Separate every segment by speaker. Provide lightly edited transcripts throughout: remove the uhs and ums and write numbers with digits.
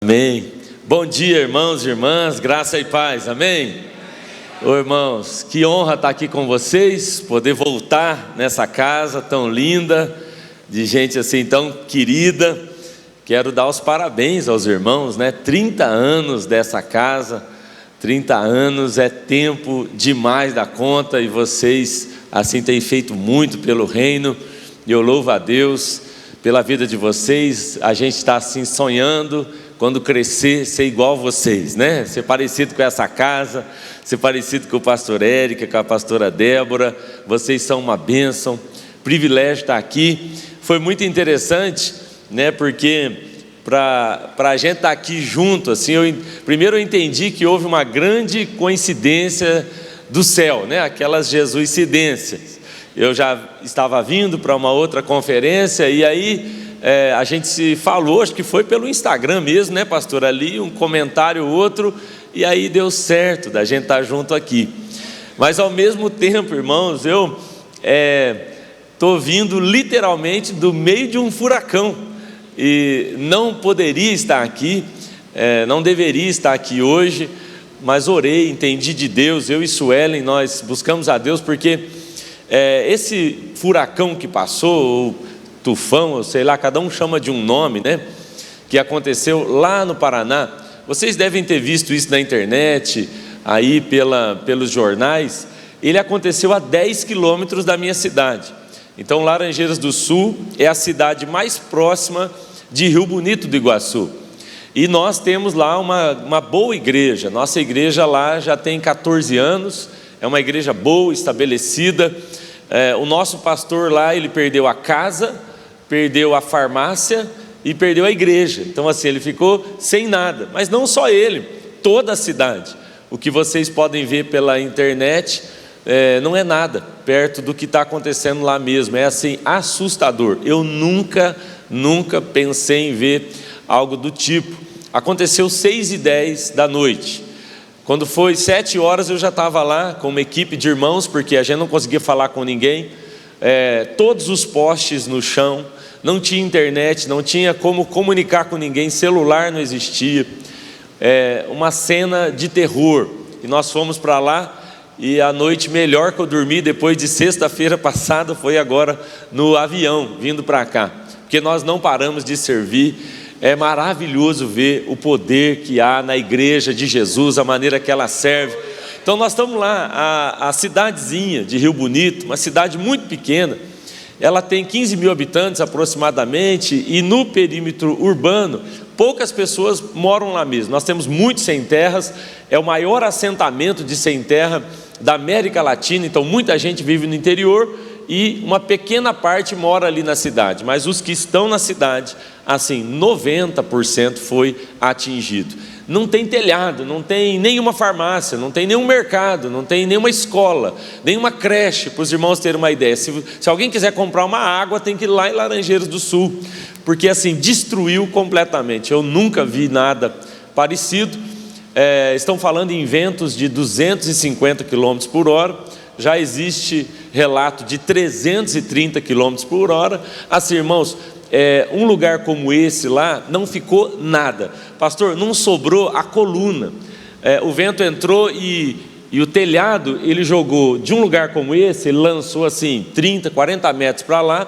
Speaker 1: Amém. Bom dia, irmãos e irmãs, graça e paz, amém? Ô irmãos, que honra estar aqui com vocês, poder voltar nessa casa tão linda, de gente assim tão querida. Quero dar os parabéns aos irmãos, 30 anos dessa casa, 30 anos é tempo demais da conta, e vocês assim têm feito muito pelo reino, e eu louvo a Deus pela vida de vocês. A gente está assim sonhando, quando crescer, ser igual a vocês, ser parecido com essa casa, ser parecido com o pastor Érica, com a pastora Débora. Vocês são uma bênção, privilégio estar aqui. Foi muito interessante, porque para a gente estar aqui junto, assim, primeiro eu entendi que houve uma grande coincidência do céu, aquelas jesuicidências. Eu já estava vindo para uma outra conferência, e aí a gente se falou, acho que foi pelo Instagram mesmo, pastor? Ali um comentário outro, e aí deu certo da gente estar junto aqui. Mas ao mesmo tempo, irmãos, eu estou vindo literalmente do meio de um furacão, e não poderia estar aqui, não deveria estar aqui hoje, mas orei, entendi de Deus. Eu e Suelen, nós buscamos a Deus, porque esse furacão que passou, ou tufão, ou sei lá, cada um chama de um nome, que aconteceu lá no Paraná. Vocês devem ter visto isso na internet, aí pelos jornais. Ele aconteceu a 10 quilômetros da minha cidade. Então Laranjeiras do Sul é a cidade mais próxima de Rio Bonito do Iguaçu, e nós temos lá uma boa igreja. Nossa igreja lá já tem 14 anos, é uma igreja boa, estabelecida. O nosso pastor lá, ele perdeu a casa, perdeu a farmácia e perdeu a igreja. Então assim, ele ficou sem nada. Mas não só ele, toda a cidade. O que vocês podem ver pela internet não é nada perto do que está acontecendo lá mesmo. É assim, assustador. Eu nunca pensei em ver algo do tipo. Aconteceu 6h10 da noite. Quando foi 7 horas, eu já estava lá com uma equipe de irmãos, porque a gente não conseguia falar com ninguém. Todos os postes no chão, não tinha internet, não tinha como comunicar com ninguém, celular não existia. Uma cena de terror. E nós fomos para lá, e a noite melhor que eu dormi depois de sexta-feira passada foi agora no avião, vindo para cá, porque nós não paramos de servir. É maravilhoso ver o poder que há na igreja de Jesus, a maneira que ela serve. Então nós estamos lá, a cidadezinha de Rio Bonito, uma cidade muito pequena. Ela tem 15 mil habitantes aproximadamente, e no perímetro urbano poucas pessoas moram lá mesmo. Nós temos muitos sem terras, é o maior assentamento de sem terra da América Latina. Então muita gente vive no interior, e uma pequena parte mora ali na cidade. Mas os que estão na cidade, assim, 90% foi atingido. Não tem telhado, não tem nenhuma farmácia, não tem nenhum mercado, não tem nenhuma escola, nenhuma creche, para os irmãos terem uma ideia. Se alguém quiser comprar uma água, tem que ir lá em Laranjeiras do Sul, porque assim, destruiu completamente. Eu nunca vi nada parecido. Estão falando em ventos de 250 km por hora, já existe relato de 330 km por hora. Assim, irmãos, um lugar como esse lá, não ficou nada. Pastor, não sobrou a coluna. O vento entrou e o telhado, ele jogou de um lugar como esse, ele lançou assim, 30, 40 metros para lá,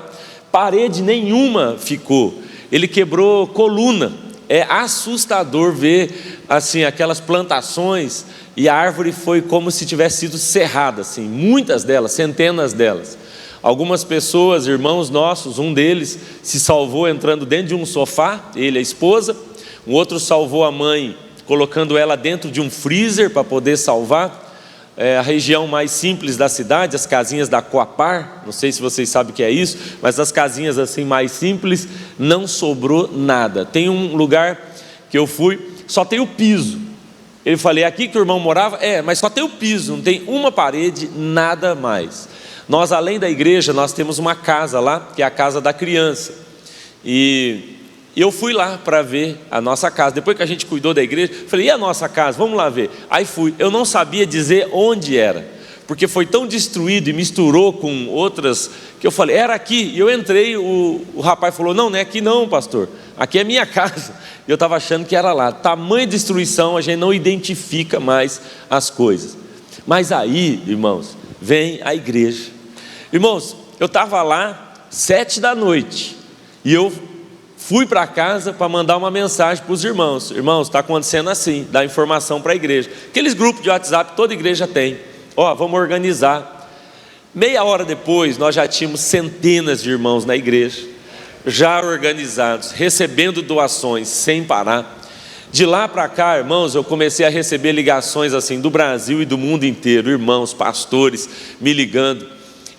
Speaker 1: parede nenhuma ficou. Ele quebrou coluna. É assustador ver assim, aquelas plantações, e a árvore foi como se tivesse sido serrada, assim, muitas delas, centenas delas. Algumas pessoas, irmãos nossos, um deles se salvou entrando dentro de um sofá, ele e a esposa. Um outro salvou a mãe colocando ela dentro de um freezer para poder salvar. A região mais simples da cidade, as casinhas da Coapar, não sei se vocês sabem o que é isso, mas as casinhas assim mais simples, não sobrou nada. Tem um lugar que eu fui, só tem o piso. Eu falei, aqui que o irmão morava? Mas só tem o piso, não tem uma parede, nada mais. Nós, além da igreja, nós temos uma casa lá, que é a casa da criança. E eu fui lá para ver a nossa casa. Depois que a gente cuidou da igreja, falei, e a nossa casa? Vamos lá ver. Aí fui. Eu não sabia dizer onde era, porque foi tão destruído e misturou com outras, que eu falei, era aqui. E eu entrei, o rapaz falou, não, não é aqui não, pastor, aqui é minha casa. E eu estava achando que era lá. Tamanha destruição, a gente não identifica mais as coisas. Mas aí, irmãos, vem a igreja. Irmãos, eu estava lá 7 da noite, e eu fui para casa para mandar uma mensagem para os irmãos. Irmãos, está acontecendo assim, dar informação para a igreja. Aqueles grupos de WhatsApp, toda igreja tem. Vamos organizar. Meia hora depois, nós já tínhamos centenas de irmãos na igreja, já organizados, recebendo doações sem parar. De lá para cá, irmãos, eu comecei a receber ligações assim do Brasil e do mundo inteiro, irmãos, pastores me ligando.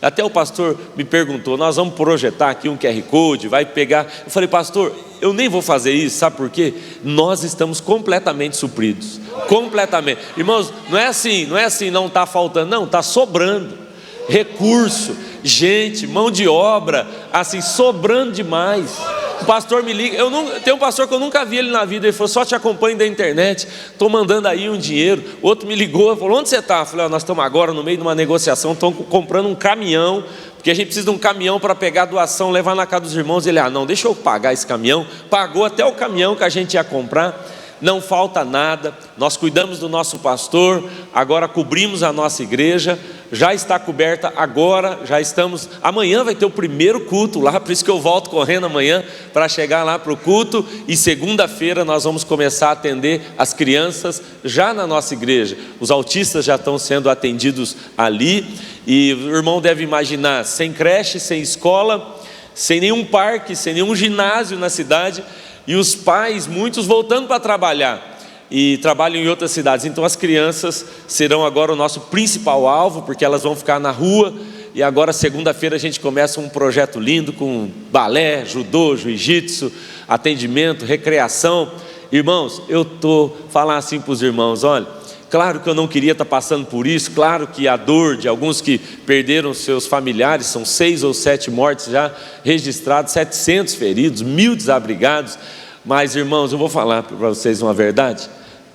Speaker 1: Até o pastor me perguntou, nós vamos projetar aqui um QR Code, vai pegar. Eu falei, pastor, eu nem vou fazer isso, sabe por quê? Nós estamos completamente supridos, completamente. Irmãos, não é assim, não está faltando, não, está sobrando. Recurso, gente, mão de obra, assim, sobrando demais. O pastor me liga, tem um pastor que eu nunca vi ele na vida, ele falou, só te acompanho da internet, estou mandando aí um dinheiro. Outro me ligou, falou, onde você está? Eu falei, nós estamos agora no meio de uma negociação, estamos comprando um caminhão, porque a gente precisa de um caminhão para pegar a doação, levar na casa dos irmãos. Ele, não, deixa eu pagar esse caminhão. Pagou até o caminhão que a gente ia comprar. Não falta nada, nós cuidamos do nosso pastor, agora cobrimos a nossa igreja, já está coberta agora, amanhã vai ter o primeiro culto lá, por isso que eu volto correndo amanhã, para chegar lá para o culto, e segunda-feira nós vamos começar a atender as crianças, já na nossa igreja, os autistas já estão sendo atendidos ali, e o irmão deve imaginar, sem creche, sem escola, sem nenhum parque, sem nenhum ginásio na cidade, e os pais, muitos voltando para trabalhar, e trabalham em outras cidades. Então as crianças serão agora o nosso principal alvo, porque elas vão ficar na rua. E agora segunda-feira a gente começa um projeto lindo, com balé, judô, jiu-jitsu, atendimento, recreação. Irmãos, eu estou falando assim para os irmãos, olha, claro que eu não queria estar passando por isso, claro que a dor de alguns que perderam seus familiares, são 6 ou 7 mortes já registradas, 700 feridos, 1000 desabrigados, mas irmãos, eu vou falar para vocês uma verdade.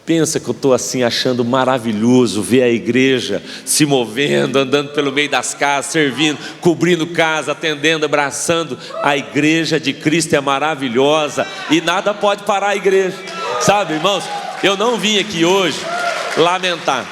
Speaker 1: Pensa que eu estou assim achando maravilhoso ver a igreja se movendo, andando pelo meio das casas, servindo, cobrindo casa, atendendo, abraçando. A igreja de Cristo é maravilhosa e nada pode parar a igreja, sabe, irmãos? Eu não vim aqui hoje lamentar,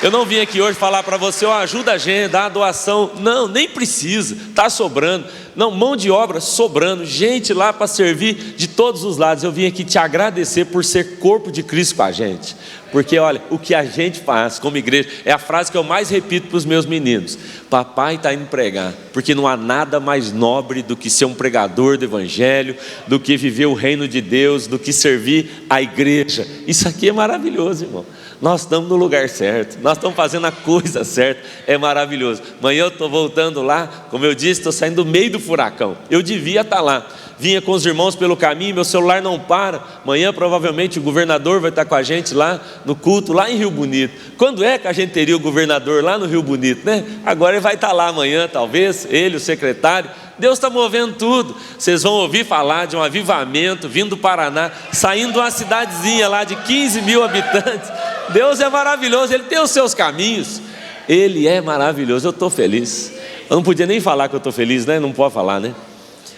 Speaker 1: eu não vim aqui hoje falar para você, ajuda a gente, dá a doação. Não, nem precisa, está sobrando. Não, mão de obra sobrando, gente lá para servir de todos os lados. Eu vim aqui te agradecer por ser corpo de Cristo com a gente, porque olha, o que a gente faz como igreja, é a frase que eu mais repito para os meus meninos: papai está indo pregar, porque não há nada mais nobre do que ser um pregador do evangelho, do que viver o reino de Deus, do que servir a igreja. Isso aqui é maravilhoso, irmão. Nós estamos no lugar certo, nós estamos fazendo a coisa certa, é maravilhoso. Amanhã eu estou voltando lá, como eu disse, estou saindo do meio do furacão, eu devia estar lá, vinha com os irmãos pelo caminho, meu celular não para. Amanhã provavelmente o governador vai estar com a gente lá no culto, lá em Rio Bonito. Quando é que a gente teria o governador lá no Rio Bonito, né? Agora ele vai estar lá amanhã, talvez, ele, o secretário. Deus está movendo tudo. Vocês vão ouvir falar de um avivamento vindo do Paraná, saindo de uma cidadezinha lá de 15 mil habitantes. Deus é maravilhoso, Ele tem os seus caminhos, Ele é maravilhoso. Eu estou feliz, eu não podia nem falar que eu estou feliz, né? Não pode falar, né?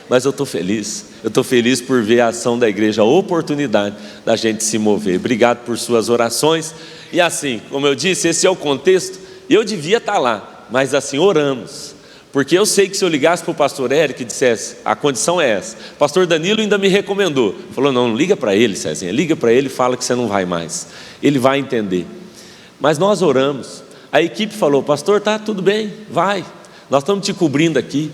Speaker 1: Mas eu estou feliz por ver a ação da igreja, a oportunidade da gente se mover. Obrigado por suas orações. E assim, como eu disse, esse é o contexto, e eu devia estar lá, mas assim, oramos, porque eu sei que se eu ligasse para o pastor Érico e dissesse, a condição é essa, o pastor Danilo ainda me recomendou, falou, não liga para ele, Cezinha, liga para ele e fala que você não vai mais, ele vai entender. Mas nós oramos, a equipe falou, pastor, tá tudo bem, vai, nós estamos te cobrindo aqui.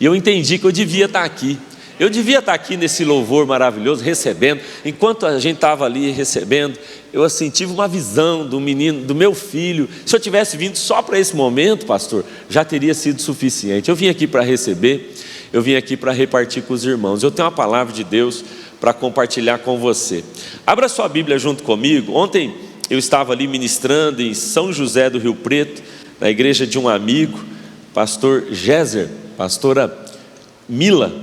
Speaker 1: E eu entendi que eu devia estar aqui, nesse louvor maravilhoso, recebendo. Enquanto a gente estava ali recebendo, eu assim, tive uma visão do menino, do meu filho. Se eu tivesse vindo só para esse momento, pastor, já teria sido suficiente. Eu vim aqui para receber, eu vim aqui para repartir com os irmãos. Eu tenho uma palavra de Deus para compartilhar com você. Abra sua Bíblia junto comigo. Ontem eu estava ali ministrando em São José do Rio Preto, na igreja de um amigo, pastor Géser, pastora Mila,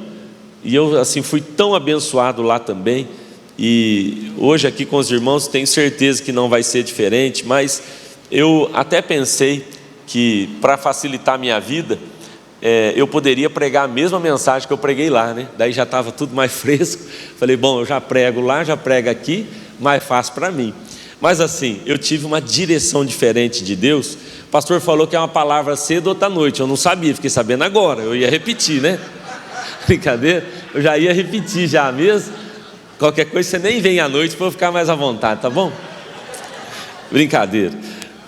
Speaker 1: e eu assim fui tão abençoado lá também, e hoje aqui com os irmãos tenho certeza que não vai ser diferente, mas eu até pensei que para facilitar a minha vida, eu poderia pregar a mesma mensagem que eu preguei lá, né? Daí já estava tudo mais fresco. Falei, bom, eu já prego lá, já prego aqui, mais fácil para mim. Mas assim, eu tive uma direção diferente de Deus. O pastor falou que é uma palavra cedo, outra noite. Eu não sabia, fiquei sabendo agora. Eu ia repetir, né? Brincadeira, eu já ia repetir já mesmo. Qualquer coisa você nem vem à noite para eu ficar mais à vontade, tá bom? Brincadeira.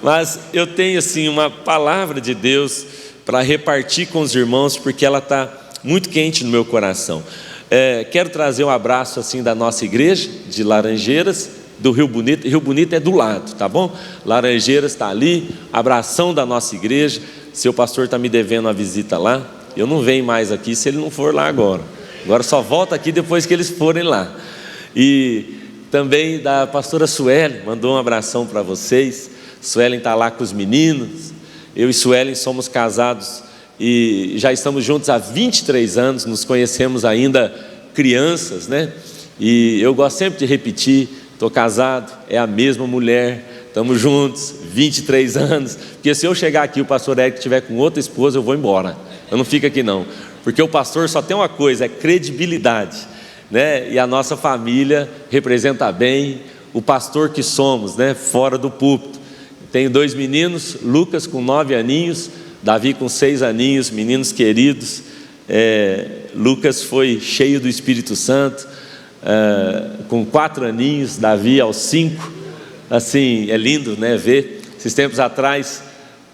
Speaker 1: Mas eu tenho assim uma palavra de Deus para repartir com os irmãos, porque ela está muito quente no meu coração. Quero trazer um abraço assim da nossa igreja de Laranjeiras, do Rio Bonito. Rio Bonito é do lado, tá bom? Laranjeiras está ali, abração da nossa igreja. Seu pastor está me devendo uma visita lá. Eu não venho mais aqui se ele não for lá agora. Agora só volta aqui depois que eles forem lá. E também da pastora Suelen, mandou um abração para vocês. Suelen está lá com os meninos. Eu e Suelen somos casados e já estamos juntos há 23 anos. Nos conhecemos ainda crianças, né? E eu gosto sempre de repetir: estou casado, é a mesma mulher, estamos juntos 23 anos. Porque se eu chegar aqui e o pastor Eric estiver com outra esposa, eu vou embora. Eu não fico aqui não, porque o pastor só tem uma coisa, é credibilidade, né? E a nossa família representa bem o pastor que somos, né? Fora do púlpito. Tenho 2 meninos, Lucas com 9 aninhos, Davi com 6 aninhos, meninos queridos. Lucas foi cheio do Espírito Santo, com 4 aninhos, Davi aos 5. Assim, é lindo, né, ver. Esses tempos atrás,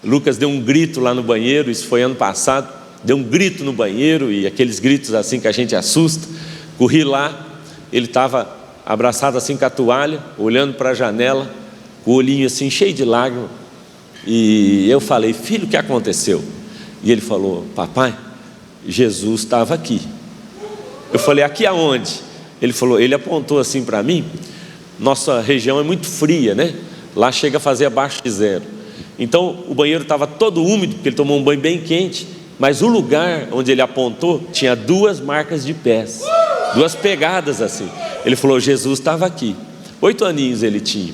Speaker 1: Lucas deu um grito lá no banheiro, isso foi ano passado, deu um grito no banheiro, e aqueles gritos assim que a gente assusta. Corri lá, ele estava abraçado assim com a toalha, olhando para a janela, com o olhinho assim cheio de lágrimas. E eu falei: filho, o que aconteceu? E ele falou: papai, Jesus estava aqui. Eu falei: aqui aonde? Ele falou, ele apontou assim para mim. Nossa região é muito fria, né? Lá chega a fazer abaixo de 0. Então o banheiro estava todo úmido, porque ele tomou um banho bem quente. Mas o lugar onde ele apontou tinha 2 marcas de pés, 2 pegadas assim. Ele falou: Jesus estava aqui. 8 aninhos ele tinha.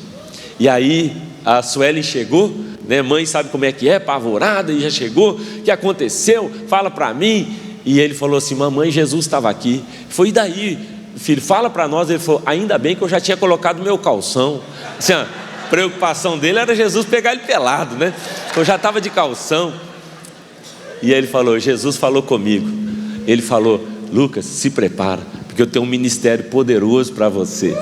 Speaker 1: E aí a Suelen chegou, né? Mãe sabe como é que é, apavorada, e já chegou. O que aconteceu? Fala para mim. E ele falou assim: mamãe, Jesus estava aqui. Foi: e daí, filho, fala para nós. Ele falou: ainda bem que eu já tinha colocado meu calção. Assim, a preocupação dele era Jesus pegar ele pelado, né? Eu já estava de calção. E aí ele falou: Jesus falou comigo. Ele falou: Lucas, se prepara, porque eu tenho um ministério poderoso para você.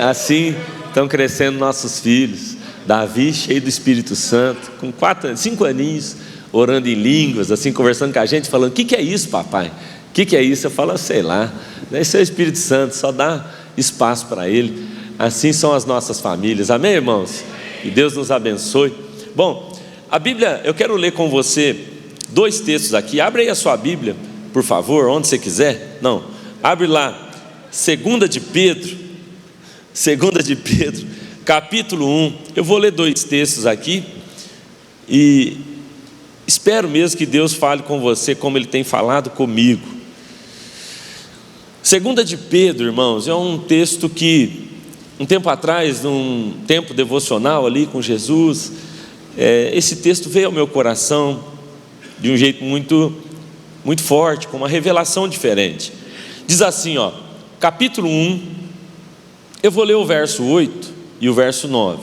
Speaker 1: Assim estão crescendo nossos filhos. Davi cheio do Espírito Santo, com 5 aninhos, orando em línguas, assim, conversando com a gente, falando: o que é isso, papai? O que é isso? Eu falo: sei lá, esse é o Espírito Santo, só dá espaço para ele. Assim são as nossas famílias, amém, irmãos? Que Deus nos abençoe. Bom, a Bíblia, eu quero ler com você 2 textos aqui. Abre aí a sua Bíblia, por favor, onde você quiser. Não, abre lá, 2 de Pedro, capítulo 1. Eu vou ler 2 textos aqui e espero mesmo que Deus fale com você como Ele tem falado comigo. 2 de Pedro, irmãos, é um texto que um tempo atrás, num tempo devocional ali com Jesus, esse texto veio ao meu coração de um jeito muito, muito forte, com uma revelação diferente. Diz assim, capítulo 1, eu vou ler o verso 8 e o verso 9.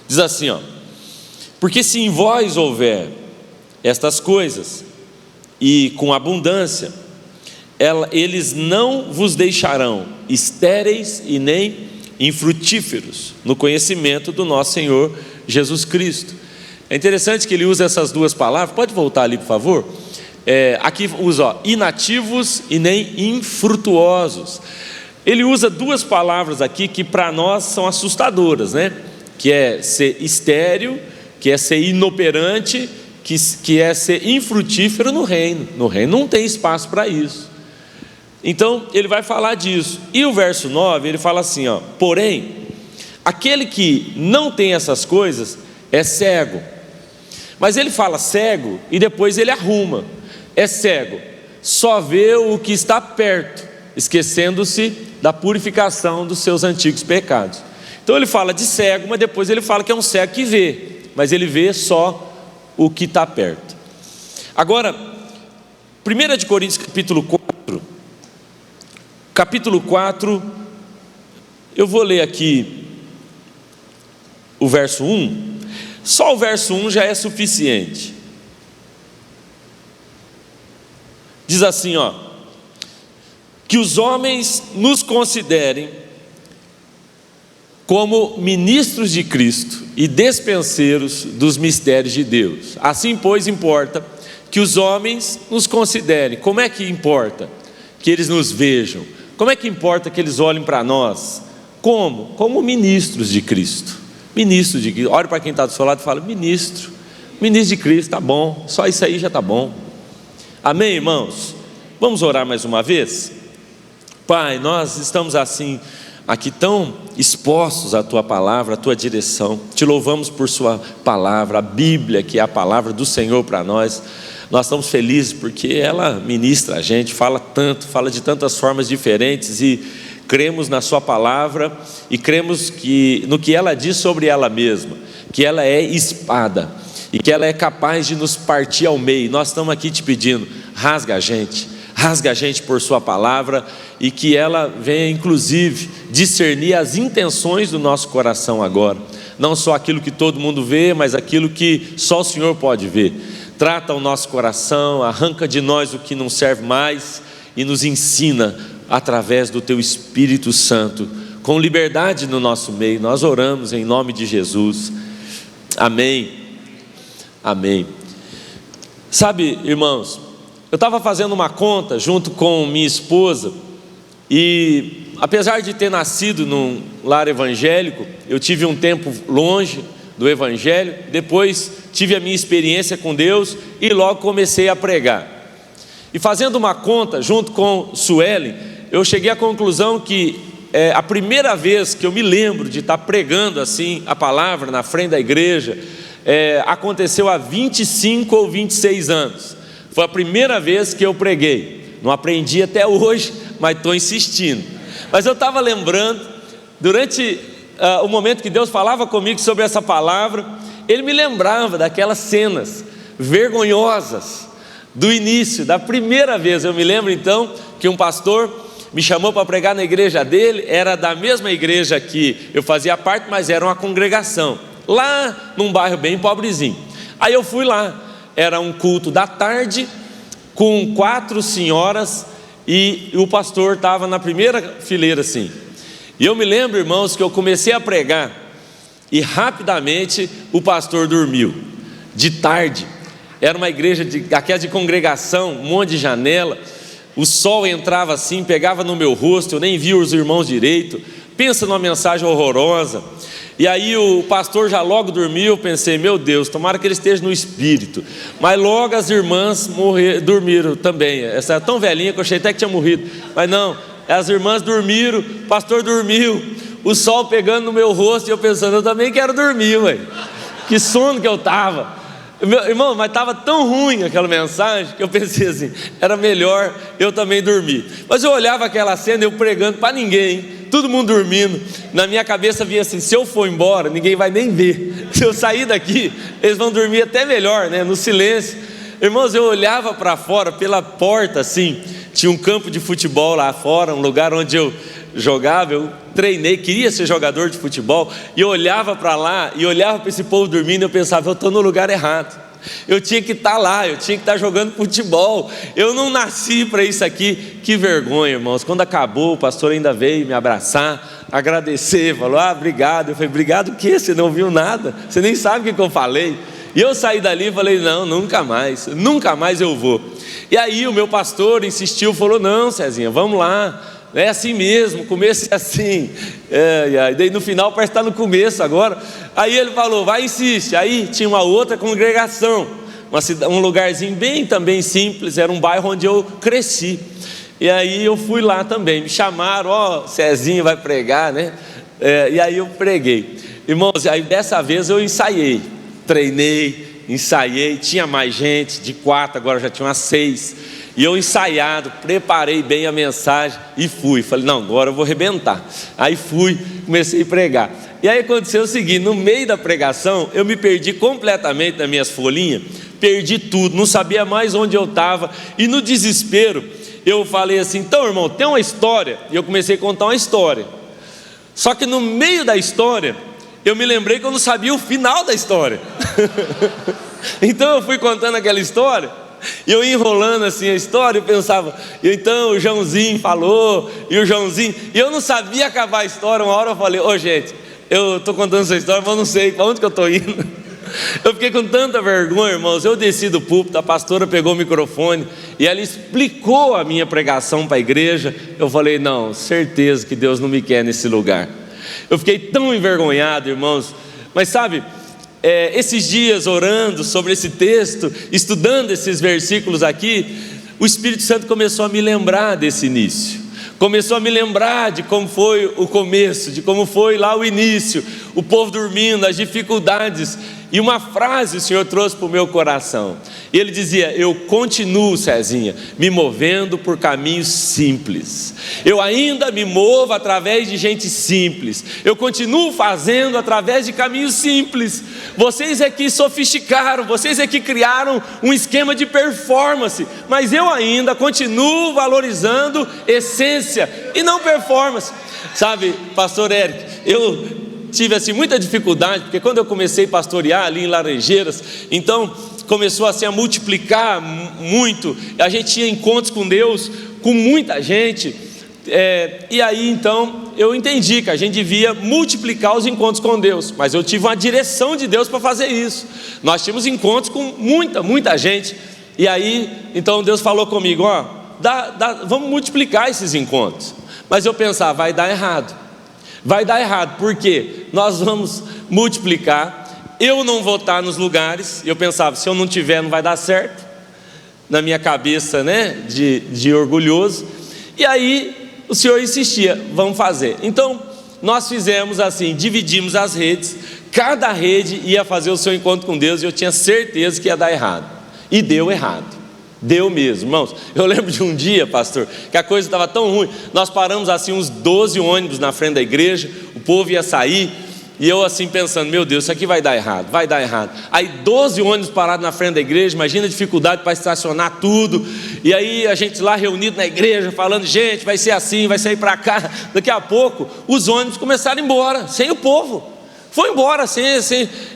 Speaker 1: Diz assim, porque se em vós houver estas coisas, e com abundância, eles não vos deixarão estéreis e nem infrutíferos no conhecimento do nosso Senhor Jesus Cristo. É interessante que ele usa essas 2 palavras. Pode voltar ali, por favor? Aqui usa inativos e nem infrutuosos. Ele usa 2 palavras aqui que para nós são assustadoras, né? Que é ser estéril, que é ser inoperante, que é ser infrutífero no reino. No reino não tem espaço para isso. Então ele vai falar disso. E o verso 9, ele fala assim, porém, aquele que não tem essas coisas é cego. Mas ele fala cego e depois ele arruma. É cego, só vê o que está perto, esquecendo-se da purificação dos seus antigos pecados. Então ele fala de cego, mas depois ele fala que é um cego que vê, mas ele vê só o que está perto. Agora, 1 Coríntios capítulo 4, eu vou ler aqui o verso 1, só o verso 1 já é suficiente. Diz assim, que os homens nos considerem como ministros de Cristo e despenseiros dos mistérios de Deus. Assim, pois, importa que os homens nos considerem. Como é que importa que eles nos vejam? Como é que importa que eles olhem para nós? Como? Como ministros de Cristo. Ministro de Cristo. Olha para quem está do seu lado e fala: ministro de Cristo, está bom, só isso aí já está bom. Amém, irmãos? Vamos orar mais uma vez? Pai, nós estamos assim, aqui tão expostos à Tua palavra, à Tua direção. Te louvamos por Sua palavra, a Bíblia, que é a palavra do Senhor para nós. Nós estamos felizes porque ela ministra a gente, fala tanto, de tantas formas diferentes, e cremos na Sua palavra e cremos no que ela diz sobre ela mesma, que ela é espada e que ela é capaz de nos partir ao meio. Nós estamos aqui te pedindo: rasga a gente por Sua palavra, e que ela venha inclusive discernir as intenções do nosso coração agora, não só aquilo que todo mundo vê, mas aquilo que só o Senhor pode ver. Trata o nosso coração, arranca de nós o que não serve mais e nos ensina através do Teu Espírito Santo, com liberdade no nosso meio. Nós oramos em nome de Jesus, amém, amém. Sabe, irmãos, eu estava fazendo uma conta junto com minha esposa, e apesar de ter nascido num lar evangélico, eu tive um tempo longe do evangelho. Depois tive a minha experiência com Deus e logo comecei a pregar. E fazendo uma conta junto com Suelen, eu cheguei à conclusão que a primeira vez que eu me lembro de estar pregando assim a palavra na frente da igreja, aconteceu há 25 ou 26 anos. Foi a primeira vez que eu preguei. Não aprendi até hoje, mas estou insistindo. Mas eu estava lembrando, durante o momento que Deus falava comigo sobre essa palavra, Ele me lembrava daquelas cenas vergonhosas do início, da primeira vez. Eu me lembro então que um pastor me chamou para pregar na igreja dele, era da mesma igreja que eu fazia parte, mas era uma congregação, lá num bairro bem pobrezinho. Aí eu fui lá, era um culto da tarde, com 4 senhoras, e o pastor estava na primeira fileira assim. E eu me lembro, irmãos, que eu comecei a pregar, e rapidamente o pastor dormiu. De tarde, era uma igreja aquela de congregação, um monte de janela, o sol entrava assim, pegava no meu rosto, eu nem via os irmãos direito. Pensa numa mensagem horrorosa. E aí o pastor já logo dormiu. Eu pensei: meu Deus, tomara que ele esteja no espírito. Mas logo as irmãs dormiram também. Essa era tão velhinha que eu achei até que tinha morrido, mas não, as irmãs dormiram, o pastor dormiu, o sol pegando no meu rosto, e eu pensando: eu também quero dormir, ué. Que sono que eu estava. Meu irmão, mas estava tão ruim aquela mensagem que eu pensei assim: era melhor eu também dormir. Mas eu olhava aquela cena, eu pregando para ninguém, todo mundo dormindo. Na minha cabeça vinha assim: se eu for embora, ninguém vai nem ver. Se eu sair daqui, eles vão dormir até melhor, né? No silêncio. Irmãos, eu olhava para fora, pela porta assim, tinha um campo de futebol lá fora, um lugar onde eu jogava, eu treinei, queria ser jogador de futebol, e eu olhava para lá, e olhava para esse povo dormindo, e eu pensava: eu estou no lugar errado, eu tinha que estar lá, eu tinha que estar jogando futebol, eu não nasci para isso aqui. Que vergonha, irmãos. Quando acabou, o pastor ainda veio me abraçar, agradecer, falou: obrigado. Eu falei: obrigado o quê? Você não ouviu nada, você nem sabe o que eu falei. E eu saí dali e falei: não, nunca mais eu vou. E aí o meu pastor insistiu, falou: não, Cezinha, vamos lá, é assim mesmo, o começo é assim. E daí no final parece que está no começo agora. Aí ele falou: vai, insiste. Aí tinha uma outra congregação, um lugarzinho bem também simples, era um bairro onde eu cresci. E aí eu fui lá também, me chamaram: Cezinha vai pregar, né? E aí eu preguei. Irmãos, aí dessa vez eu ensaiei, treinei, ensaiei, tinha mais gente, de 4 agora já tinha umas 6, e eu ensaiado, preparei bem a mensagem e fui, falei: não, agora eu vou arrebentar. Aí fui, comecei a pregar, E aí aconteceu o seguinte: no meio da pregação, eu me perdi completamente nas minhas folhinhas, perdi tudo, não sabia mais onde eu estava, e no desespero, eu falei assim: então, irmão, tem uma história, e eu comecei a contar uma história, só que no meio da história, eu me lembrei que eu não sabia o final da história, então eu fui contando aquela história, e eu ia enrolando assim a história, eu pensava, então o Joãozinho falou, e o Joãozinho, e eu não sabia acabar a história. Uma hora eu falei: ô gente, eu estou contando essa história, mas eu não sei para onde que eu estou indo. Eu fiquei com tanta vergonha, irmãos. Eu desci do púlpito, a pastora pegou o microfone e ela explicou a minha pregação para a igreja. Eu falei: não, certeza que Deus não me quer nesse lugar. Eu fiquei tão envergonhado, irmãos. Mas sabe, esses dias orando sobre esse texto, estudando esses versículos aqui, o Espírito Santo começou a me lembrar desse início, começou a me lembrar de como foi o começo, de como foi lá o início, o povo dormindo, as dificuldades. E uma frase o Senhor trouxe para o meu coração, e Ele dizia: eu continuo, Cezinha, me movendo por caminhos simples, eu ainda me movo através de gente simples, eu continuo fazendo através de caminhos simples. Vocês é que sofisticaram, vocês é que criaram um esquema de performance, mas eu ainda continuo valorizando essência e não performance. Sabe, pastor Eric, eu tive assim muita dificuldade, porque quando eu comecei a pastorear ali em Laranjeiras, então começou assim a multiplicar muito, a gente tinha encontros com Deus, com muita gente, e aí então eu entendi que a gente devia multiplicar os encontros com Deus, mas eu tive uma direção de Deus para fazer isso. Nós tínhamos encontros com muita gente, e aí então Deus falou comigo: ó, vamos multiplicar esses encontros. Mas eu pensava: vai dar errado, porque nós vamos multiplicar, eu não vou estar nos lugares. Eu pensava: se eu não tiver, não vai dar certo, na minha cabeça, né, de orgulhoso. E aí o Senhor insistia: vamos fazer. Então nós fizemos assim, dividimos as redes, cada rede ia fazer o seu encontro com Deus, e eu tinha certeza que ia dar errado, e deu errado. Deu mesmo, irmãos. Eu lembro de um dia, pastor, que a coisa estava tão ruim, nós paramos assim uns 12 ônibus na frente da igreja, o povo ia sair, e eu assim pensando: meu Deus, isso aqui vai dar errado. Aí 12 ônibus parados na frente da igreja, imagina a dificuldade para estacionar tudo, e aí a gente lá reunido na igreja, falando: gente, vai ser assim, vai sair para cá. Daqui a pouco, os ônibus começaram a ir embora, sem o povo. Foi embora assim.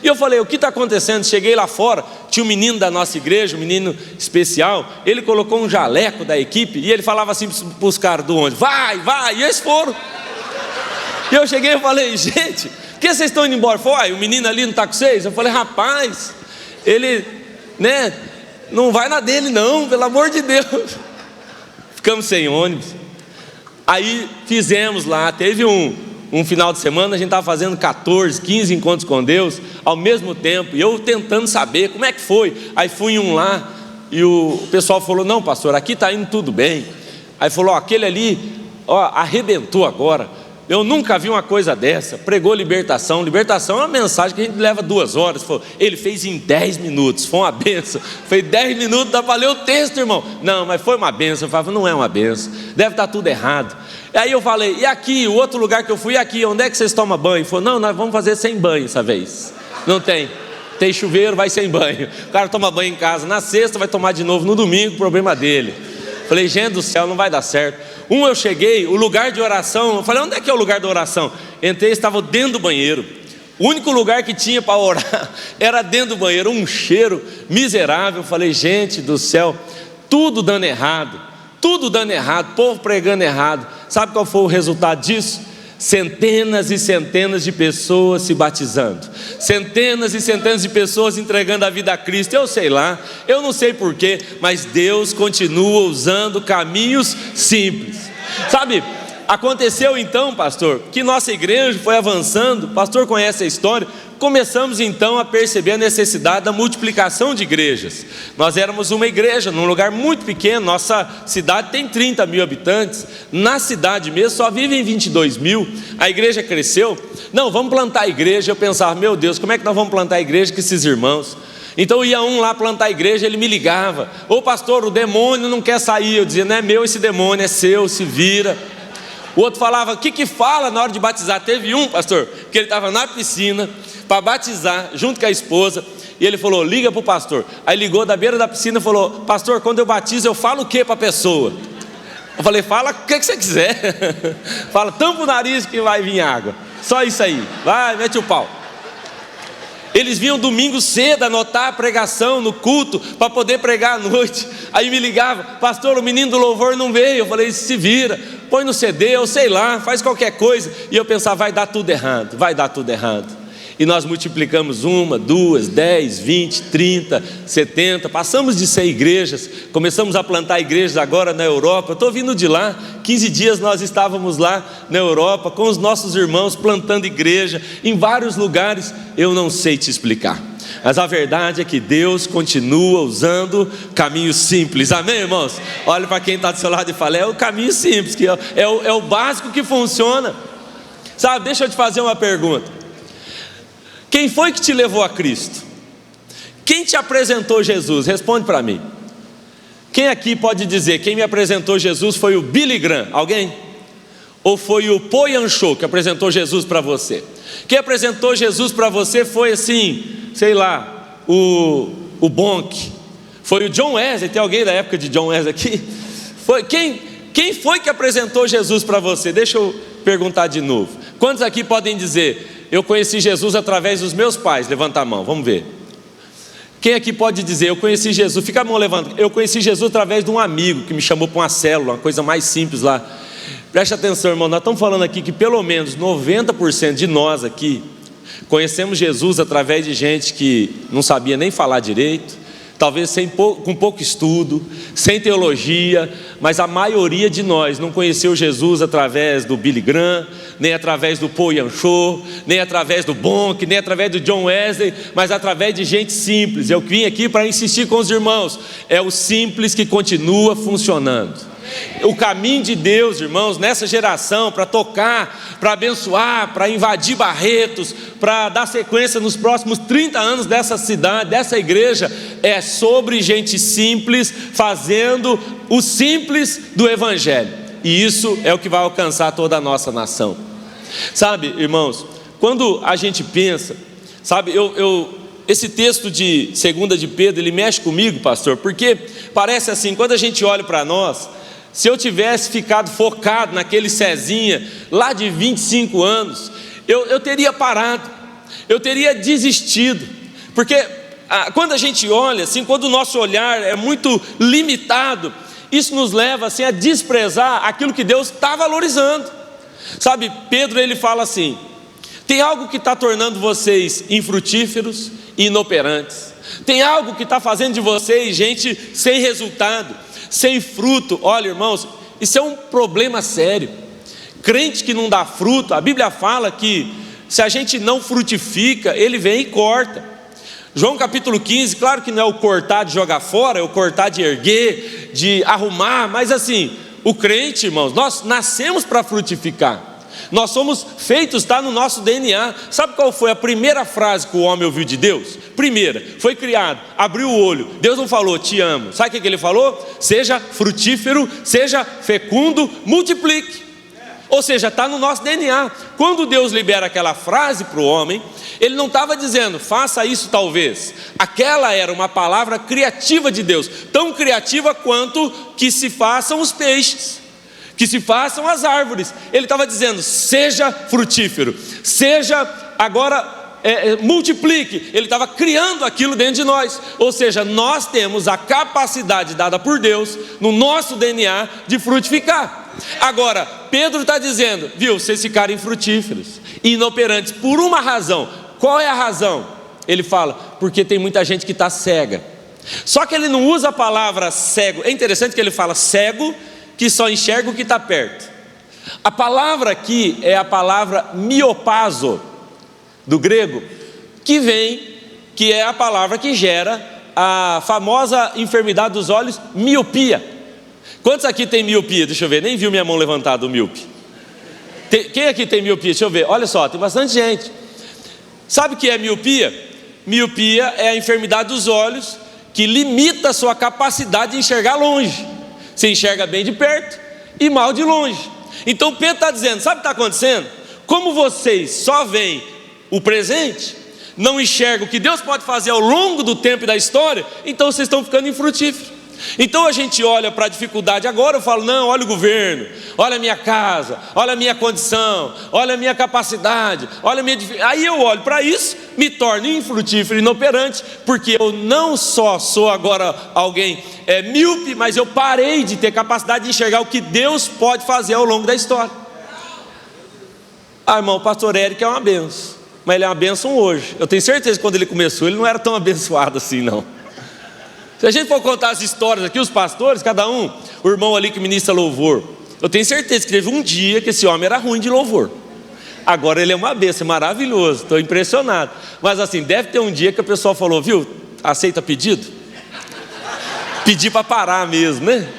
Speaker 1: E eu falei: o que está acontecendo? Cheguei lá fora, tinha um menino da nossa igreja, um menino especial, ele colocou um jaleco da equipe, e ele falava assim para os caras do ônibus: vai, e eles foram. E eu cheguei e falei: gente, por que vocês estão indo embora? Foi: o menino ali não está com vocês? Eu falei: rapaz, ele, né, não vai na dele não, pelo amor de Deus. Ficamos sem ônibus. Aí fizemos lá, teve um final de semana, a gente estava fazendo 14, 15 encontros com Deus ao mesmo tempo, e eu tentando saber como é que foi. Aí fui em um lá, e o pessoal falou: não, pastor, aqui está indo tudo bem. Aí falou: ó, aquele ali, ó, arrebentou agora, eu nunca vi uma coisa dessa, pregou libertação. Libertação é uma mensagem que a gente leva 2 horas. Ele fez em 10 minutos, foi uma benção. Fez 10 minutos, dá para ler o texto, irmão. Não, mas foi uma benção. Eu falava: não é uma benção, deve estar tudo errado. Aí eu falei: e aqui, o outro lugar que eu fui, aqui, onde é que vocês tomam banho? Ele falou: não, nós vamos fazer sem banho essa vez. Não tem chuveiro, vai sem banho. O cara toma banho em casa na sexta, vai tomar de novo no domingo, problema dele. Falei: gente do céu, não vai dar certo. Eu cheguei, o lugar de oração, eu falei: onde é que é o lugar da oração? Entrei, estava dentro do banheiro. O único lugar que tinha para orar era dentro do banheiro, um cheiro miserável. Eu falei: gente do céu, tudo dando errado, povo pregando errado. Sabe qual foi o resultado disso? Centenas e centenas de pessoas se batizando, centenas e centenas de pessoas entregando a vida a Cristo. Eu sei lá, eu não sei porquê, mas Deus continua usando caminhos simples. Sabe, aconteceu então, pastor, que nossa igreja foi avançando. O pastor conhece a história. Começamos então a perceber a necessidade da multiplicação de igrejas. Nós éramos uma igreja num lugar muito pequeno, nossa cidade tem 30 mil habitantes, na cidade mesmo só vivem 22 mil, a igreja cresceu. Não, vamos plantar a igreja. Eu pensava: meu Deus, como é que nós vamos plantar a igreja com esses irmãos? Então ia um lá plantar a igreja, ele me ligava: ô pastor, o demônio não quer sair. Eu dizia: não é meu esse demônio, é seu, se vira. O outro falava, o que fala na hora de batizar? Teve um, pastor, que ele estava na piscina para batizar, junto com a esposa, e ele falou, liga para o pastor. Aí ligou da beira da piscina e falou, pastor, quando eu batizo eu falo o que para a pessoa? Eu falei, fala o que você quiser. Fala, tampa o nariz que vai vir água. Só isso aí, vai, mete o pau. Eles vinham domingo cedo anotar a pregação no culto para poder pregar à noite. Aí me ligava, pastor, o menino do louvor não veio. Eu falei, se vira, põe no CD, ou sei lá, faz qualquer coisa. E eu pensava, vai dar tudo errado, vai dar tudo errado. E nós multiplicamos 1, 2, 10, 20, 30, 70, passamos de 100 igrejas, começamos a plantar igrejas agora na Europa. Eu estou vindo de lá, 15 dias nós estávamos lá na Europa, com os nossos irmãos, plantando igreja, em vários lugares. Eu não sei te explicar, mas a verdade é que Deus continua usando caminhos simples, amém, irmãos? Olha para quem está do seu lado e fala, é o caminho simples, que é o básico que funciona. Sabe, deixa eu te fazer uma pergunta. Quem foi que te levou a Cristo? Quem te apresentou Jesus? Responde para mim. Quem aqui pode dizer, quem me apresentou Jesus foi o Billy Graham? Alguém? Ou foi o Poyanchô que apresentou Jesus para você? Quem apresentou Jesus para você foi assim, sei lá, o Bonk. Foi o John Wesley. Tem alguém da época de John Wesley aqui? Foi, quem foi que apresentou Jesus para você? Deixa eu perguntar de novo. Quantos aqui podem dizer, eu conheci Jesus através dos meus pais? Levanta a mão, vamos ver. Quem aqui pode dizer, eu conheci Jesus? Fica a mão levanta. Eu conheci Jesus através de um amigo que me chamou para uma célula, uma coisa mais simples lá. Preste atenção, irmão, nós estamos falando aqui que pelo menos 90% de nós aqui conhecemos Jesus através de gente que não sabia nem falar direito, talvez com pouco estudo, sem teologia, mas a maioria de nós não conheceu Jesus através do Billy Graham, nem através do Poyanchô, nem através do Bonk, nem através do John Wesley, mas através de gente simples. Eu vim aqui para insistir com os irmãos, é o simples que continua funcionando. O caminho de Deus, irmãos, nessa geração, para tocar, para abençoar, para invadir Barretos, para dar sequência nos próximos 30 anos dessa cidade, dessa igreja, é sobre gente simples, fazendo o simples do Evangelho, e isso é o que vai alcançar toda a nossa nação. Sabe, irmãos, quando a gente pensa, sabe, esse texto de 2 de Pedro, ele mexe comigo, pastor, porque parece assim, quando a gente olha para nós, se eu tivesse ficado focado naquele Cezinha, lá de 25 anos, eu teria parado, eu teria desistido, porque quando a gente olha, assim, quando o nosso olhar é muito limitado, isso nos leva assim, a desprezar aquilo que Deus está valorizando. Sabe, Pedro ele fala assim, tem algo que está tornando vocês infrutíferos e inoperantes, tem algo que está fazendo de vocês gente sem resultado, sem fruto. Olha, irmãos, isso é um problema sério. Crente que não dá fruto, a Bíblia fala que se a gente não frutifica, ele vem e corta. João capítulo 15, claro que não é o cortar de jogar fora, é o cortar de erguer, de arrumar, mas assim, o crente, irmãos, nós nascemos para frutificar. Nós somos feitos, está no nosso DNA. Sabe qual foi a primeira frase que o homem ouviu de Deus? Primeira, foi criado, abriu o olho, Deus não falou, te amo. Sabe o que ele falou? Seja frutífero, seja fecundo, multiplique. Ou seja, está no nosso DNA. Quando Deus libera aquela frase para o homem, Ele não estava dizendo, faça isso talvez. Aquela era uma palavra criativa de Deus, tão criativa quanto que se façam os peixes, que se façam as árvores. Ele estava dizendo, seja frutífero, seja agora multiplique. Ele estava criando aquilo dentro de nós. Ou seja, nós temos a capacidade dada por Deus no nosso DNA de frutificar. Agora, Pedro está dizendo, viu, vocês ficarem frutíferos e inoperantes por uma razão. Qual é a razão? Ele fala, porque tem muita gente que está cega. Só que ele não usa a palavra cego. É interessante que ele fala cego, que só enxerga o que está perto. A palavra aqui é a palavra miopazo, do grego, que é a palavra que gera a famosa enfermidade dos olhos, miopia. Quantos aqui tem miopia? Deixa eu ver, nem viu minha mão levantada, o míope. Quem aqui tem miopia? Deixa eu ver, olha só, tem bastante gente. Sabe o que é miopia? Miopia é a enfermidade dos olhos que limita a sua capacidade de enxergar longe. Você enxerga bem de perto e mal de longe. Então Pedro está dizendo, sabe o que está acontecendo? Como vocês só veem o presente, não enxergam o que Deus pode fazer ao longo do tempo e da história, então vocês estão ficando infrutíferos. Então a gente olha para a dificuldade agora, eu falo, não, olha o governo, olha a minha casa, olha a minha condição, olha a minha capacidade, olha a minha... Aí eu olho para isso, me torno infrutífero, inoperante, porque eu não só sou agora alguém míope, mas eu parei de ter capacidade de enxergar o que Deus pode fazer ao longo da história. Irmão, o pastor Érico é uma benção, mas ele é uma benção hoje. Eu tenho certeza que quando ele começou, ele não era tão abençoado assim, não. Se a gente for contar as histórias aqui, os pastores, cada um, o irmão ali que ministra louvor, eu tenho certeza que teve um dia que esse homem era ruim de louvor. Agora ele é uma bênção, é maravilhoso, estou impressionado. Mas assim, deve ter um dia que o pessoal falou, viu, aceita pedido? Pedir para parar mesmo, né?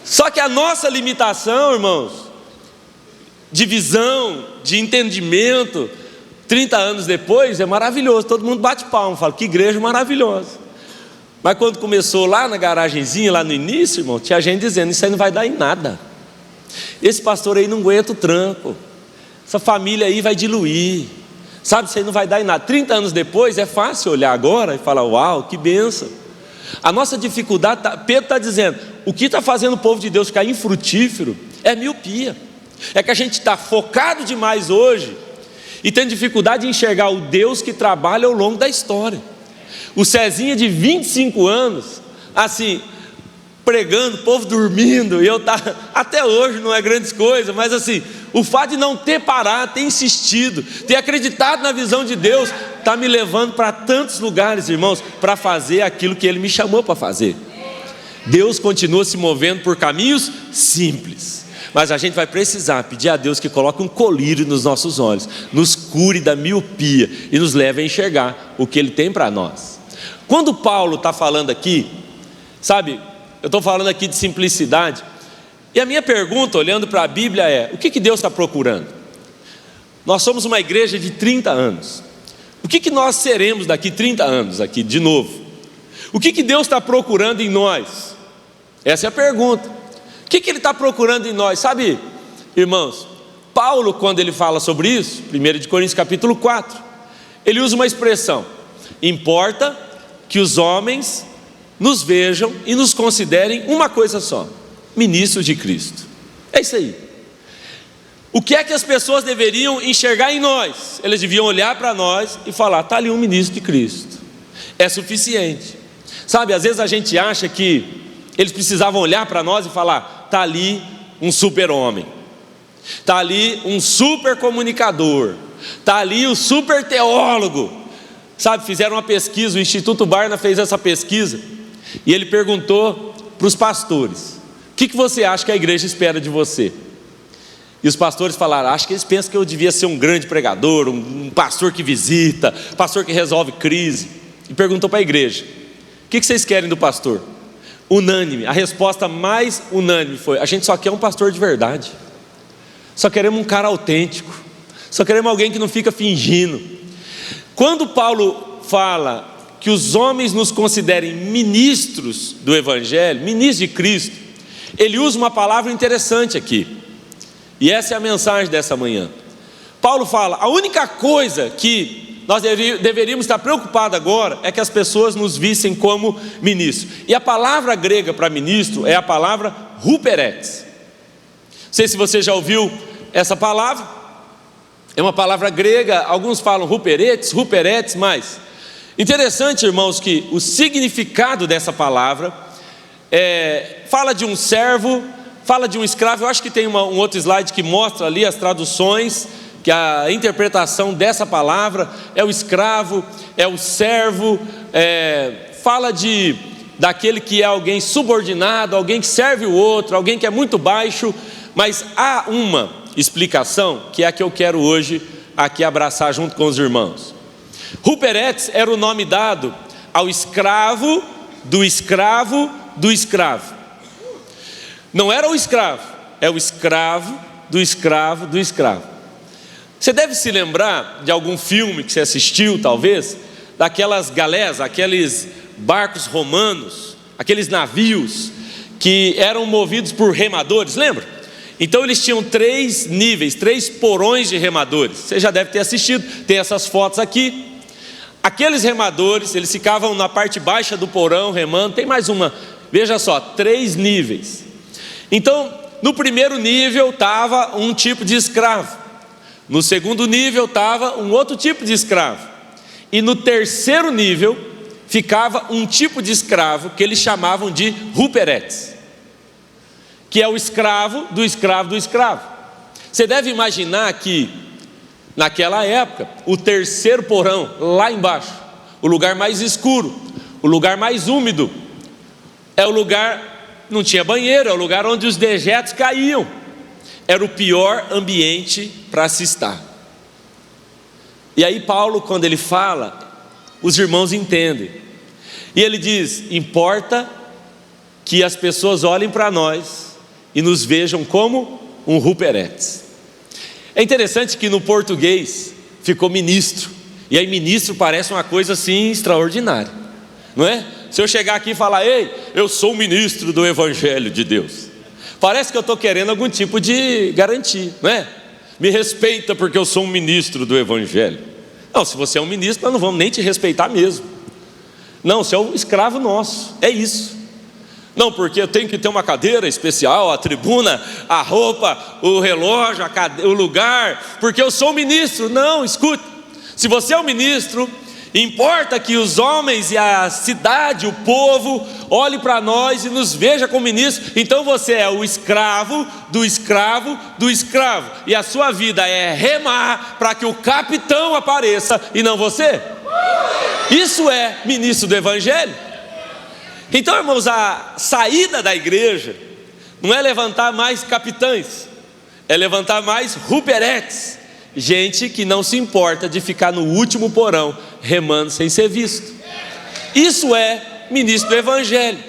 Speaker 1: Só que a nossa limitação, irmãos, de visão, de entendimento, 30 anos depois, é maravilhoso, todo mundo bate palma, fala, que igreja maravilhosa. Mas quando começou lá na garagenzinha, lá no início, irmão, tinha gente dizendo, isso aí não vai dar em nada. Esse pastor aí não aguenta o tranco, essa família aí vai diluir, sabe, isso aí não vai dar em nada. 30 anos depois, é fácil olhar agora e falar, uau, que bênção. A nossa dificuldade, Pedro está dizendo, o que está fazendo o povo de Deus ficar infrutífero é miopia. É que a gente está focado demais hoje e tem dificuldade de enxergar o Deus que trabalha ao longo da história. O Cezinha de 25 anos, assim, pregando, o povo dormindo, e eu até hoje não é grandes coisas, mas assim, o fato de não ter parado, ter insistido, ter acreditado na visão de Deus, está me levando para tantos lugares, irmãos, para fazer aquilo que Ele me chamou para fazer. Deus continua se movendo por caminhos simples, mas a gente vai precisar pedir a Deus que coloque um colírio nos nossos olhos, nos cure da miopia e nos leve a enxergar o que Ele tem para nós. Quando Paulo está falando aqui, sabe, eu estou falando aqui de simplicidade, e a minha pergunta, olhando para a Bíblia, é: o que Deus está procurando? Nós somos uma igreja de 30 anos, o que nós seremos daqui 30 anos, aqui de novo? O que Deus está procurando em nós? Essa é a pergunta. O que Ele está procurando em nós? Sabe, irmãos, Paulo, quando ele fala sobre isso, 1 Coríntios capítulo 4, ele usa uma expressão: importa que os homens nos vejam e nos considerem uma coisa só, ministros de Cristo. É isso aí. O que é que as pessoas deveriam enxergar em nós? Eles deviam olhar para nós e falar: está ali um ministro de Cristo. É suficiente. Sabe, às vezes a gente acha que eles precisavam olhar para nós e falar: está ali um super-homem, está ali um super-comunicador, está ali o super-teólogo. Sabe, fizeram uma pesquisa, o Instituto Barna fez essa pesquisa, e ele perguntou para os pastores: o que você acha que a igreja espera de você? E os pastores falaram: acho que eles pensam que eu devia ser um grande pregador, um pastor que visita, pastor que resolve crise. E perguntou para a igreja: o que vocês querem do pastor? Unânime, a resposta mais unânime foi: a gente só quer um pastor de verdade, só queremos um cara autêntico, só queremos alguém que não fica fingindo. Quando Paulo fala que os homens nos considerem ministros do Evangelho, ministros de Cristo, ele usa uma palavra interessante aqui, e essa é a mensagem dessa manhã. Paulo fala: a única coisa que nós deveríamos estar preocupados agora é que as pessoas nos vissem como ministros. E a palavra grega para ministro é a palavra huperetes. Não sei se você já ouviu essa palavra. É uma palavra grega, alguns falam huperetes, mas interessante, irmãos, que o significado dessa palavra fala de um servo, fala de um escravo. Eu acho que tem um outro slide que mostra ali as traduções, que a interpretação dessa palavra é o escravo, é o servo, fala daquele que é alguém subordinado, alguém que serve o outro, alguém que é muito baixo. Mas há uma explicação que é a que eu quero hoje aqui abraçar junto com os irmãos. Huperetes era o nome dado ao escravo do escravo do escravo. Não era o escravo, é o escravo do escravo do escravo. Você deve se lembrar de algum filme que você assistiu, talvez, daquelas galés, aqueles barcos romanos, aqueles navios que eram movidos por remadores, lembra? Então eles tinham 3 níveis, 3 porões de remadores. Você já deve ter assistido, tem essas fotos aqui. Aqueles remadores, eles ficavam na parte baixa do porão remando. Tem mais uma, veja só, 3 níveis. Então, no primeiro nível estava um tipo de escravo. No segundo nível estava um outro tipo de escravo. E no terceiro nível ficava um tipo de escravo que eles chamavam de ruperetes, que é o escravo do escravo do escravo. Você deve imaginar que naquela época o terceiro porão, lá embaixo, o lugar mais escuro, o lugar mais úmido, é o lugar, não tinha banheiro, é o lugar onde os dejetos caíam. Era o pior ambiente para se estar. E aí Paulo, quando ele fala, os irmãos entendem. E ele diz: importa que as pessoas olhem para nós e nos vejam como um ruperetes. É interessante que no português ficou ministro. E aí ministro parece uma coisa assim extraordinária, não é? Se eu chegar aqui e falar: ei, eu sou o ministro do Evangelho de Deus, parece que eu estou querendo algum tipo de garantia, não é? Me respeita porque eu sou um ministro do Evangelho. Não, se você é um ministro, nós não vamos nem te respeitar mesmo. Não, você é um escravo nosso, é isso. Não, porque eu tenho que ter uma cadeira especial, a tribuna, a roupa, o relógio, o lugar, porque eu sou um ministro. Não, escute, se você é um ministro, importa que os homens e a cidade, o povo, olhem para nós e nos veja como ministro. Então você é o escravo do escravo do escravo, e a sua vida é remar para que o capitão apareça e não você. Isso é ministro do Evangelho. Então, irmãos, a saída da igreja não é levantar mais capitães, é levantar mais ruperetes, gente que não se importa de ficar no último porão remando sem ser visto. Isso é ministro do Evangelho.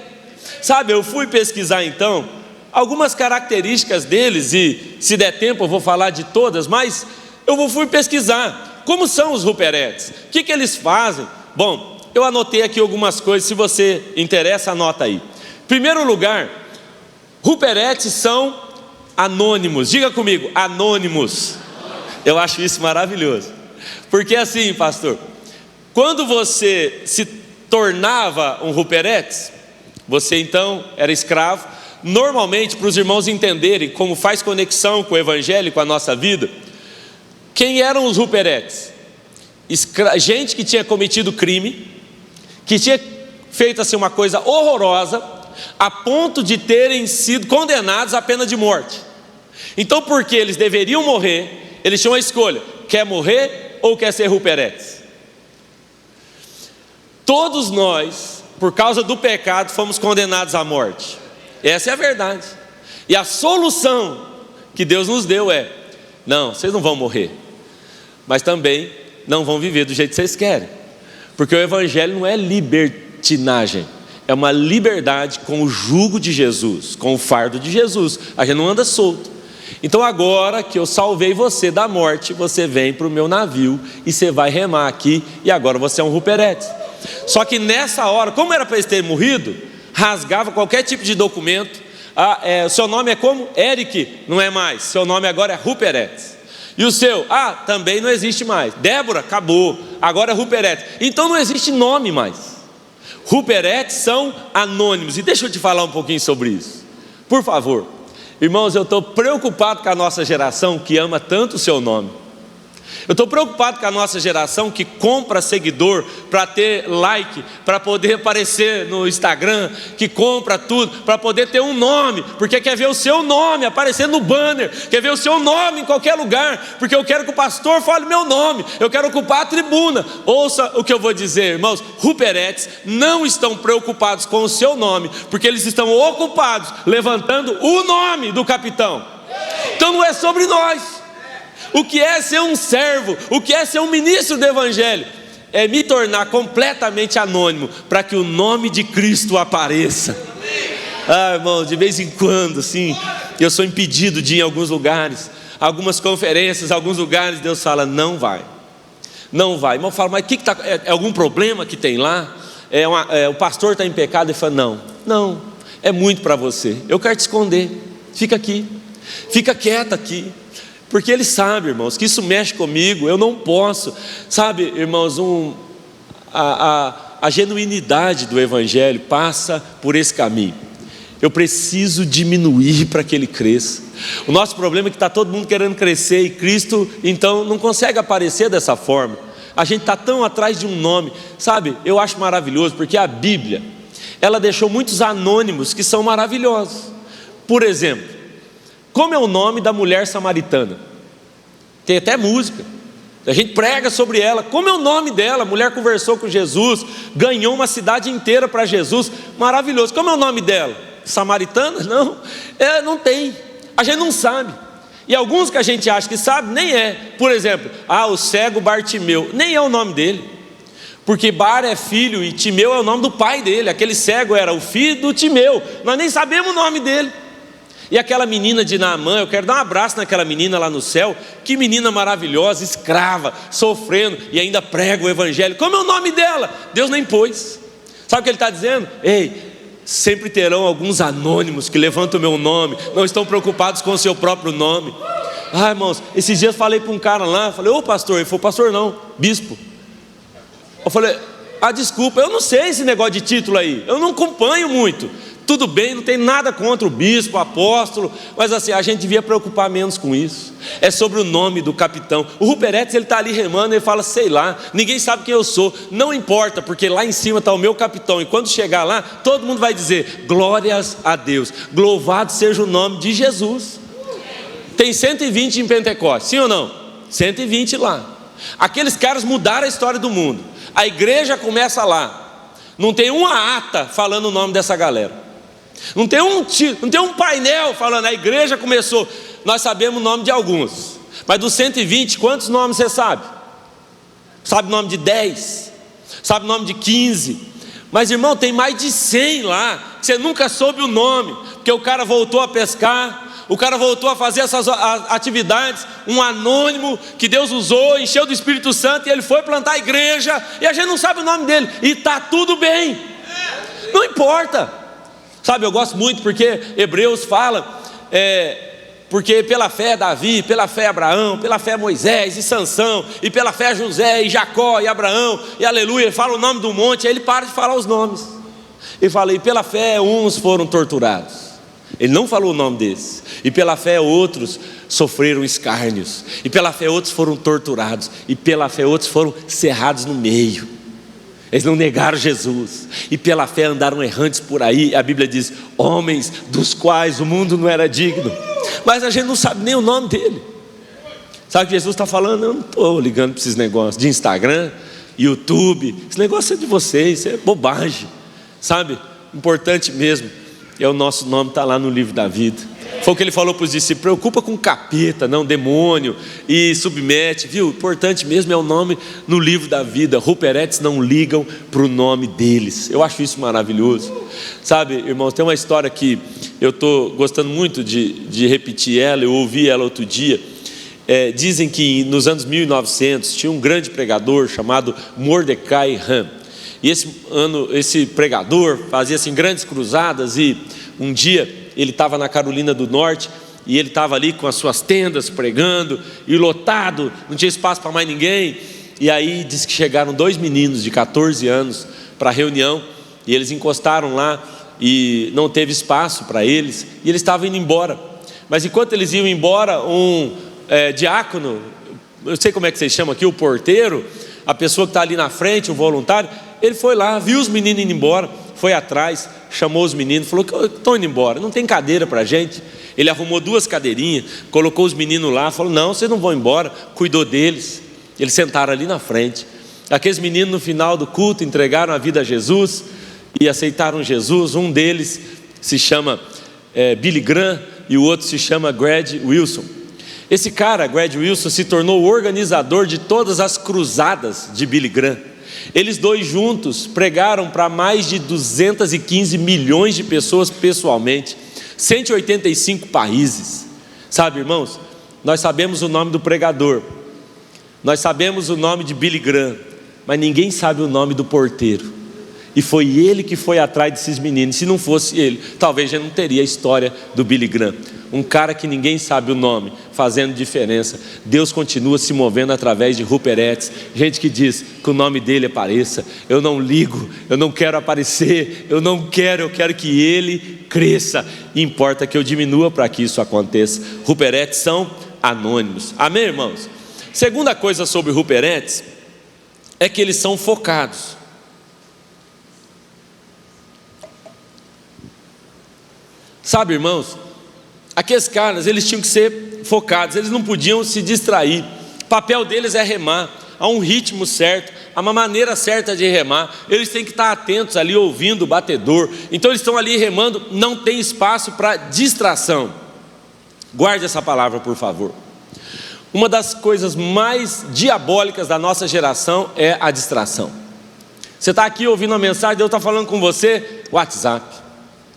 Speaker 1: Sabe, eu fui pesquisar então algumas características deles, e se der tempo eu vou falar de todas, mas eu fui pesquisar como são os ruperetes, o que eles fazem. Bom, eu anotei aqui algumas coisas, se você interessa, anota aí. Em primeiro lugar, ruperetes são anônimos. Diga comigo, anônimos. Eu acho isso maravilhoso, porque assim, pastor, quando você se tornava um ruperetes, você então era escravo. Normalmente, para os irmãos entenderem como faz conexão com o Evangelho, com a nossa vida, quem eram os ruperetes? Gente que tinha cometido crime, que tinha feito assim uma coisa horrorosa, a ponto de terem sido condenados à pena de morte. Então, porque eles deveriam morrer, eles tinham a escolha: quer morrer ou quer ser ruperetes? Todos nós, por causa do pecado, fomos condenados à morte. Essa é a verdade. E a solução que Deus nos deu é: não, vocês não vão morrer, mas também não vão viver do jeito que vocês querem. Porque o Evangelho não é libertinagem, é uma liberdade com o jugo de Jesus, com o fardo de Jesus. A gente não anda solto. Então agora que eu salvei você da morte, você vem para o meu navio e você vai remar aqui, e agora você é um ruperete. Só que nessa hora, como era para eles terem morrido, rasgava qualquer tipo de documento. Seu nome é como? Eric, não é mais, seu nome agora é ruperete. E o seu? Também não existe mais. Débora, acabou, agora é ruperete. Então não existe nome mais. Ruperetes são anônimos. E deixa eu te falar um pouquinho sobre isso, por favor. Irmãos, eu estou preocupado com a nossa geração que ama tanto o seu nome. Eu estou preocupado com a nossa geração que compra seguidor para ter like, para poder aparecer no Instagram, que compra tudo para poder ter um nome, porque quer ver o seu nome aparecer no banner, quer ver o seu nome em qualquer lugar, porque eu quero que o pastor fale meu nome, eu quero ocupar a tribuna. Ouça o que eu vou dizer, irmãos: ruperetes não estão preocupados com o seu nome, porque eles estão ocupados levantando o nome do capitão. Então não é sobre nós. O que é ser um servo, o que é ser um ministro do Evangelho, é me tornar completamente anônimo, para que o nome de Cristo apareça. Irmão, de vez em quando, assim, eu sou impedido de ir em alguns lugares, algumas conferências, alguns lugares, Deus fala: não vai, não vai. Irmão, fala: mas o que está? É algum problema que tem lá? O pastor está em pecado? Ele fala: não, é muito para você. Eu quero te esconder. Fica aqui, fica quieta aqui, porque Ele sabe, irmãos, que isso mexe comigo. Eu não posso, sabe, irmãos, a genuinidade do Evangelho passa por esse caminho. Eu preciso diminuir para que ele cresça. O nosso problema é que está todo mundo querendo crescer e Cristo, então, não consegue aparecer dessa forma. A gente está tão atrás de um nome, sabe? Eu acho maravilhoso, porque a Bíblia, ela deixou muitos anônimos que são maravilhosos. Por exemplo, como é o nome da mulher samaritana? Tem até música, a gente prega sobre ela. Como é o nome dela? A mulher conversou com Jesus, ganhou uma cidade inteira para Jesus, maravilhoso. Como é o nome dela? Samaritana? Não, não tem, a gente não sabe. E alguns que a gente acha que sabe, nem é. Por exemplo, o cego Bartimeu, nem é o nome dele, porque Bar é filho e Timeu é o nome do pai dele. Aquele cego era o filho do Timeu, nós nem sabemos o nome dele. E aquela menina de Naamã, eu quero dar um abraço naquela menina lá no céu. Que menina maravilhosa, escrava, sofrendo, e ainda prega o Evangelho. Como é o nome dela? Deus nem pôs. Sabe o que ele está dizendo? Ei, sempre terão alguns anônimos que levantam o meu nome, não estão preocupados com o seu próprio nome. Irmãos, esses dias falei para um cara lá, falei: ô pastor, ele falou: pastor não, bispo. Eu falei: desculpa, eu não sei esse negócio de título aí, eu não acompanho muito. Tudo bem, não tem nada contra o bispo, o apóstolo, mas assim, a gente devia preocupar menos com isso. É sobre o nome do capitão. O Ruperetes, ele está ali remando, ele fala: sei lá, ninguém sabe quem eu sou. Não importa, porque lá em cima está o meu capitão, e quando chegar lá, todo mundo vai dizer: glórias a Deus, louvado seja o nome de Jesus. Tem 120 em Pentecostes, sim ou não? 120 lá. Aqueles caras mudaram a história do mundo. A igreja começa lá, não tem uma ata falando o nome dessa galera. Não tem um painel falando: a igreja começou. Nós sabemos o nome de alguns, mas dos 120, quantos nomes você sabe? Sabe o nome de 10? Sabe o nome de 15? Mas irmão, tem mais de 100 lá, que você nunca soube o nome, porque o cara voltou a pescar, o cara voltou a fazer essas atividades, um anônimo que Deus usou, encheu do Espírito Santo, e ele foi plantar a igreja, e a gente não sabe o nome dele, e está tudo bem, não importa. Sabe, eu gosto muito porque Hebreus fala, porque pela fé Davi, pela fé Abraão, pela fé Moisés e Sansão, e pela fé José e Jacó e Abraão, e aleluia, ele fala o nome do monte, aí ele para de falar os nomes, ele fala: e pela fé uns foram torturados. Ele não falou o nome desses. E pela fé outros sofreram escárnios, e pela fé outros foram torturados, e pela fé outros foram cerrados no meio. Eles não negaram Jesus, e pela fé andaram errantes por aí. A Bíblia diz: homens dos quais o mundo não era digno. Mas a gente não sabe nem o nome dele. Sabe o que Jesus está falando? Eu não estou ligando para esses negócios de Instagram, YouTube. Esse negócio é de vocês, isso é bobagem. Sabe, importante mesmo é o nosso nome estar lá no livro da vida. Foi o que ele falou para os discípulos: preocupa com capeta, não demônio, e submete, viu? Importante mesmo é o nome no livro da vida. Ruperetes não ligam para o nome deles. Eu acho isso maravilhoso. Sabe, irmãos, tem uma história que eu estou gostando muito de repetir ela. Eu ouvi ela outro dia. Dizem que nos anos 1900 tinha um grande pregador chamado Mordecai Ham. E esse pregador fazia assim grandes cruzadas, e um dia ele estava na Carolina do Norte, e ele estava ali com as suas tendas pregando, e lotado, não tinha espaço para mais ninguém. E aí diz que chegaram 2 meninos de 14 anos para a reunião, e eles encostaram lá, e não teve espaço para eles, e eles estavam indo embora. Mas enquanto eles iam embora, um diácono, eu sei como é que vocês chamam aqui, o porteiro, a pessoa que está ali na frente, o voluntário, ele foi lá, viu os meninos indo embora, foi atrás, chamou os meninos, falou: estão indo embora, não tem cadeira para a gente. Ele arrumou 2 cadeirinhas, colocou os meninos lá, falou: não, vocês não vão embora, cuidou deles. Eles sentaram ali na frente. Aqueles meninos, no final do culto, entregaram a vida a Jesus e aceitaram Jesus. Um deles se chama Billy Graham, e o outro se chama Greg Wilson. Esse cara, Greg Wilson, se tornou o organizador de todas as cruzadas de Billy Graham. Eles 2 juntos pregaram para mais de 215 milhões de pessoas pessoalmente, 185 países. Sabe, irmãos, nós sabemos o nome do pregador, nós sabemos o nome de Billy Graham, mas ninguém sabe o nome do porteiro. E foi ele que foi atrás desses meninos. Se não fosse ele, talvez já não teria a história do Billy Graham. Um cara que ninguém sabe o nome, fazendo diferença. Deus continua se movendo através de Rupert Etz. Gente que diz que o nome dele apareça. Eu não ligo, eu não quero aparecer, eu quero que ele cresça. E importa que eu diminua para que isso aconteça. Rupert Etz são anônimos. Amém, irmãos? Segunda coisa sobre Rupert Etz é que eles são focados. Sabe, irmãos, aqueles caras, eles tinham que ser focados, eles não podiam se distrair. O papel deles é remar, há um ritmo certo, há uma maneira certa de remar. Eles têm que estar atentos ali, ouvindo o batedor. Então eles estão ali remando, não tem espaço para distração. Guarde essa palavra, por favor. Uma das coisas mais diabólicas da nossa geração é a distração. Você está aqui ouvindo uma mensagem, Deus está falando com você, WhatsApp,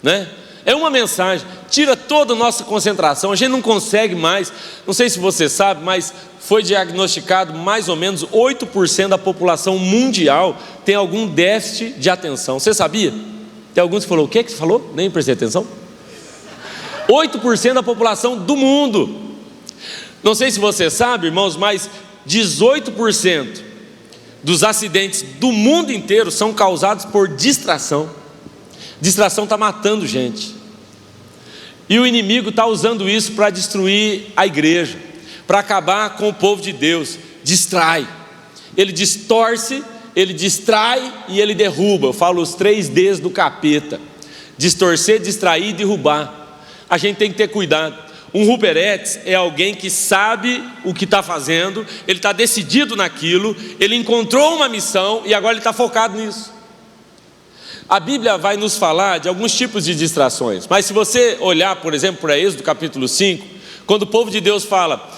Speaker 1: né? É uma mensagem, tira toda a nossa concentração, a gente não consegue mais. Não sei se você sabe, mas foi diagnosticado mais ou menos 8% da população mundial tem algum déficit de atenção. Você sabia? Tem alguns que falou, o que você falou? Nem prestei atenção. 8% da população do mundo. Não sei se você sabe, irmãos, mas 18% dos acidentes do mundo inteiro são causados por distração. Distração está matando gente. E o inimigo está usando isso para destruir a igreja, para acabar com o povo de Deus. Distrai. Ele distorce, ele distrai e ele derruba. Eu falo os 3 Ds do capeta: distorcer, distrair e derrubar. A gente tem que ter cuidado. Um Rupert Etz é alguém que sabe o que está fazendo, ele está decidido naquilo, ele encontrou uma missão e agora ele está focado nisso. A Bíblia vai nos falar de alguns tipos de distrações, mas se você olhar, por exemplo, para Êxodo capítulo 5, quando o povo de Deus fala,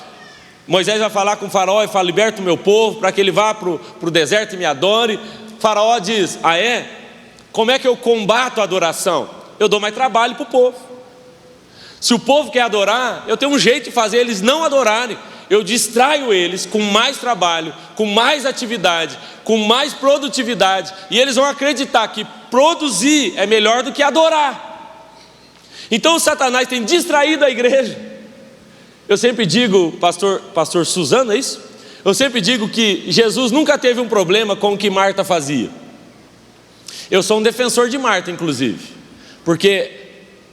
Speaker 1: Moisés vai falar com o faraó e fala, liberta o meu povo, para que ele vá para o deserto e me adore. O faraó diz, como é que eu combato a adoração? Eu dou mais trabalho para o povo. Se o povo quer adorar, eu tenho um jeito de fazer eles não adorarem. Eu distraio eles com mais trabalho, com mais atividade, com mais produtividade, e eles vão acreditar que produzir é melhor do que adorar. Então o Satanás tem distraído a igreja. Eu sempre digo, pastor Suzano, é isso? Eu sempre digo que Jesus nunca teve um problema com o que Marta fazia. Eu sou um defensor de Marta, inclusive, porque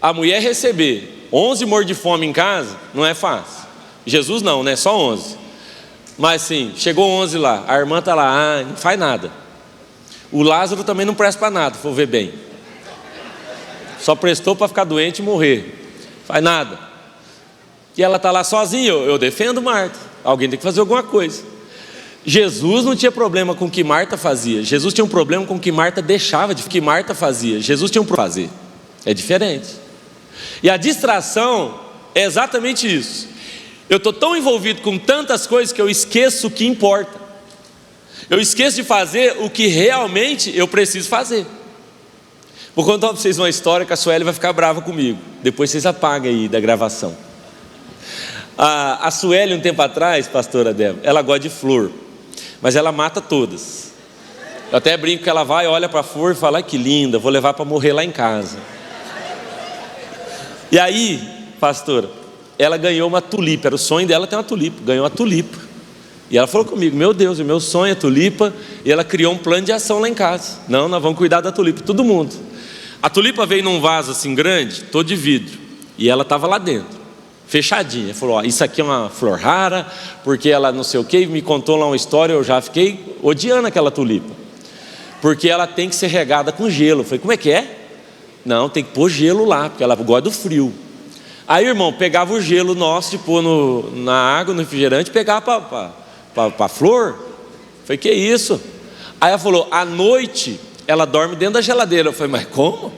Speaker 1: a mulher receber 11 mortos de fome em casa não é fácil. Jesus não, né? Só 11. Mas sim, chegou 11 lá, a irmã está lá, não faz nada. O Lázaro também não presta para nada, se for ver bem. Só prestou para ficar doente e morrer. Faz nada. E ela está lá sozinha, eu defendo Marta. Alguém tem que fazer alguma coisa. Jesus não tinha problema com o que Marta fazia. Jesus tinha um problema com o que Marta deixava de que Marta fazia. Jesus tinha um problema fazer. É diferente. E a distração é exatamente isso. Eu estou tão envolvido com tantas coisas que eu esqueço o que importa. Eu esqueço de fazer o que realmente eu preciso fazer. Vou contar para vocês uma história que a Sueli vai ficar brava comigo. Depois vocês apagam aí da gravação. A Sueli, um tempo atrás, pastora Débora, ela gosta de flor, mas ela mata todas. Eu até brinco que ela vai, olha para a flor e fala, que linda, vou levar para morrer lá em casa. E aí, pastora, ela ganhou uma tulipa, era o sonho dela ter uma tulipa, ganhou uma tulipa. E ela falou comigo, meu Deus, o meu sonho é tulipa. E ela criou um plano de ação lá em casa. Não, nós vamos cuidar da tulipa, todo mundo. A tulipa veio num vaso assim grande, todo de vidro. E ela estava lá dentro, fechadinha. Falou, isso aqui é uma flor rara, porque ela não sei o que, me contou lá uma história, eu já fiquei odiando aquela tulipa. Porque ela tem que ser regada com gelo. Eu falei, como é que é? Não, tem que pôr gelo lá, porque ela gosta do frio. Aí, irmão, pegava o gelo nosso de pôr na água, no refrigerante, pegava para a flor. Falei, que isso? Aí ela falou, à noite ela dorme dentro da geladeira. Eu falei, mas como?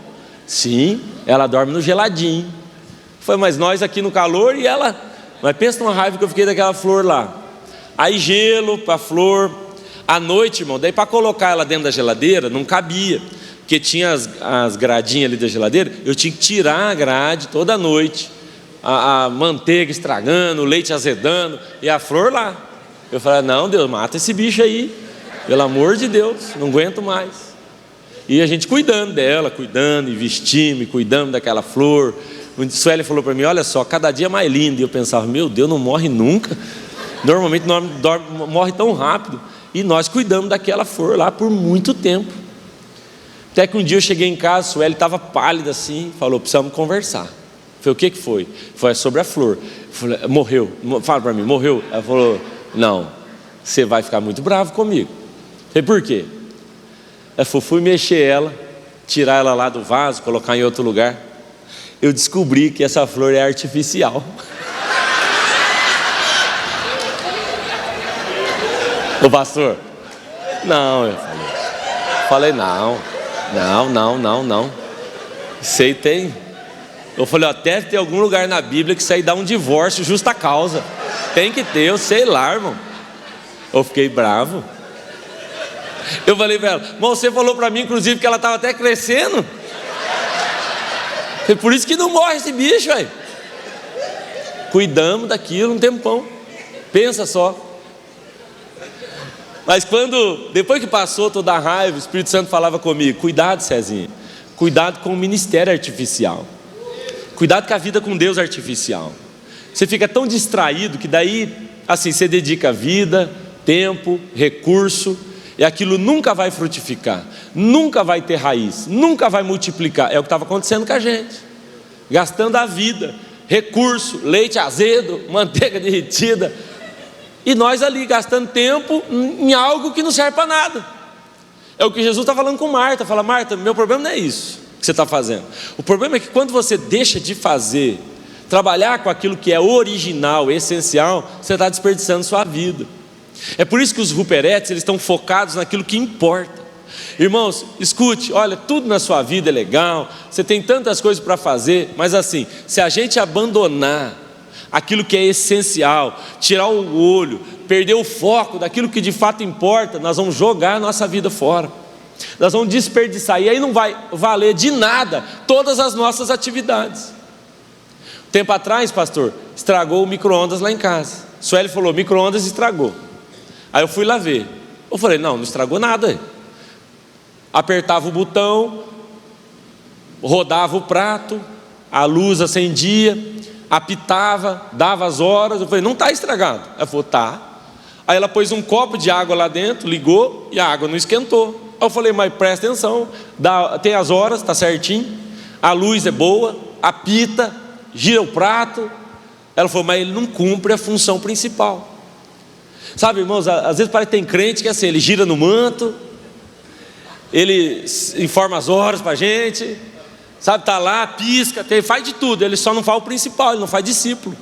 Speaker 1: Sim, ela dorme no geladinho. Eu falei, mas nós aqui no calor e ela... Mas pensa numa raiva que eu fiquei daquela flor lá. Aí gelo para a flor. À noite, irmão, daí para colocar ela dentro da geladeira não cabia, porque tinha as gradinhas ali da geladeira. Eu tinha que tirar a grade toda noite. A manteiga estragando, o leite azedando e a flor lá. Eu falei, não, Deus, mata esse bicho aí, pelo amor de Deus, não aguento mais. E a gente cuidando dela, cuidando, investindo, cuidando daquela flor. O Sueli falou para mim, olha só, cada dia mais lindo. E eu pensava, meu Deus, não morre nunca. Normalmente morre tão rápido. E nós cuidamos daquela flor lá por muito tempo. Até que um dia eu cheguei em casa, a Sueli estava pálida assim, falou, precisamos conversar. Eu falei, o que foi? Foi sobre a flor. Eu falei, morreu, fala para mim, morreu? Ela falou, não, você vai ficar muito bravo comigo. Eu falei, por quê? Ela falou, fui mexer ela, tirar ela lá do vaso, colocar em outro lugar. Eu descobri que essa flor é artificial. Ô pastor, não, eu falei, não. Isso aí tem. Eu falei, até tem algum lugar na Bíblia que isso aí dá um divórcio justa causa. Tem que ter, eu sei lá, irmão. Eu fiquei bravo. Eu falei para ela, irmão, você falou para mim, inclusive, que ela estava até crescendo. É por isso que não morre esse bicho, velho. Cuidamos daquilo um tempão. Pensa só. Mas depois que passou toda a raiva, o Espírito Santo falava comigo, cuidado, Cezinha, cuidado com o ministério artificial, cuidado com a vida com Deus artificial. Você fica tão distraído que daí, assim, você dedica vida, tempo, recurso, e aquilo nunca vai frutificar, nunca vai ter raiz, nunca vai multiplicar. É o que estava acontecendo com a gente, gastando a vida, recurso, leite azedo, manteiga derretida, e nós ali gastando tempo em algo que não serve para nada. É o que Jesus está falando com Marta. Fala, Marta, meu problema não é isso que você está fazendo. O problema é que quando você deixa de fazer, trabalhar com aquilo que é original, essencial, você está desperdiçando sua vida. É por isso que os Ruperetes, eles estão focados naquilo que importa. Irmãos, escute, olha, tudo na sua vida é legal, você tem tantas coisas para fazer, mas assim, se a gente abandonar aquilo que é essencial, tirar o olho, perder o foco daquilo que de fato importa, nós vamos jogar a nossa vida fora, nós vamos desperdiçar, e aí não vai valer de nada todas as nossas atividades. Tempo atrás, pastor, estragou o micro-ondas lá em casa. Sueli falou, micro-ondas estragou. Aí eu fui lá ver, eu falei, não estragou nada. Apertava o botão, rodava o prato, a luz acendia, apitava, dava as horas. Eu falei, não está estragado. Ela falou, tá. Aí ela pôs um copo de água lá dentro, ligou e a água não esquentou. Aí eu falei, mas presta atenção, tem as horas, está certinho, a luz é boa, apita, gira o prato. Ela falou, mas ele não cumpre a função principal. Sabe, irmãos, às vezes parece que tem crente que é assim, ele gira no manto, ele informa as horas para a gente, sabe, está lá, pisca, faz de tudo, ele só não faz o principal, ele não faz discípulo.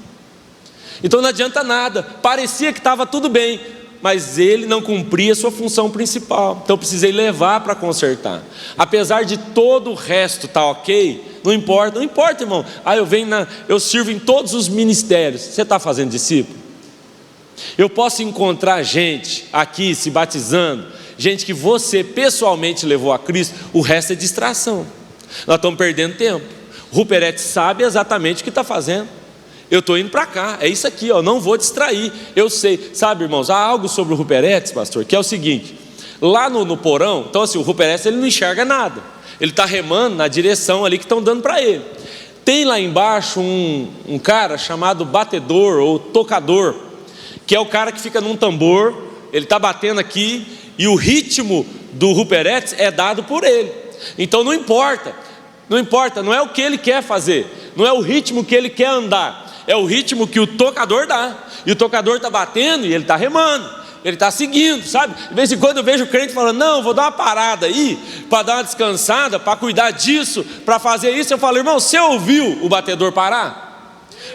Speaker 1: Então não adianta nada, parecia que estava tudo bem, mas ele não cumpria a sua função principal. Então eu precisei levar para consertar. Apesar de todo o resto estar ok, não importa, irmão. Eu sirvo em todos os ministérios. Você está fazendo discípulo? Eu posso encontrar gente aqui se batizando, gente que você pessoalmente levou a Cristo, o resto é distração. Nós estamos perdendo tempo. O Ruperete sabe exatamente o que está fazendo. Eu estou indo para cá, é isso aqui, ó, não vou distrair. Eu sei, sabe, irmãos, há algo sobre o Ruperete, pastor, que é o seguinte: lá no porão, então assim, o Ruperete ele não enxerga nada, ele está remando na direção ali que estão dando para ele. Tem lá embaixo um cara chamado batedor ou tocador, que é o cara que fica num tambor, ele está batendo aqui, e o ritmo do Ruperete é dado por ele. Então não importa, não é o que ele quer fazer, não é o ritmo que ele quer andar, é o ritmo que o tocador dá. E o tocador está batendo e ele está remando, ele está seguindo, sabe? De vez em quando eu vejo o crente falando, não, vou dar uma parada aí, para dar uma descansada, para cuidar disso, para fazer isso. Eu falo, irmão, você ouviu o batedor parar?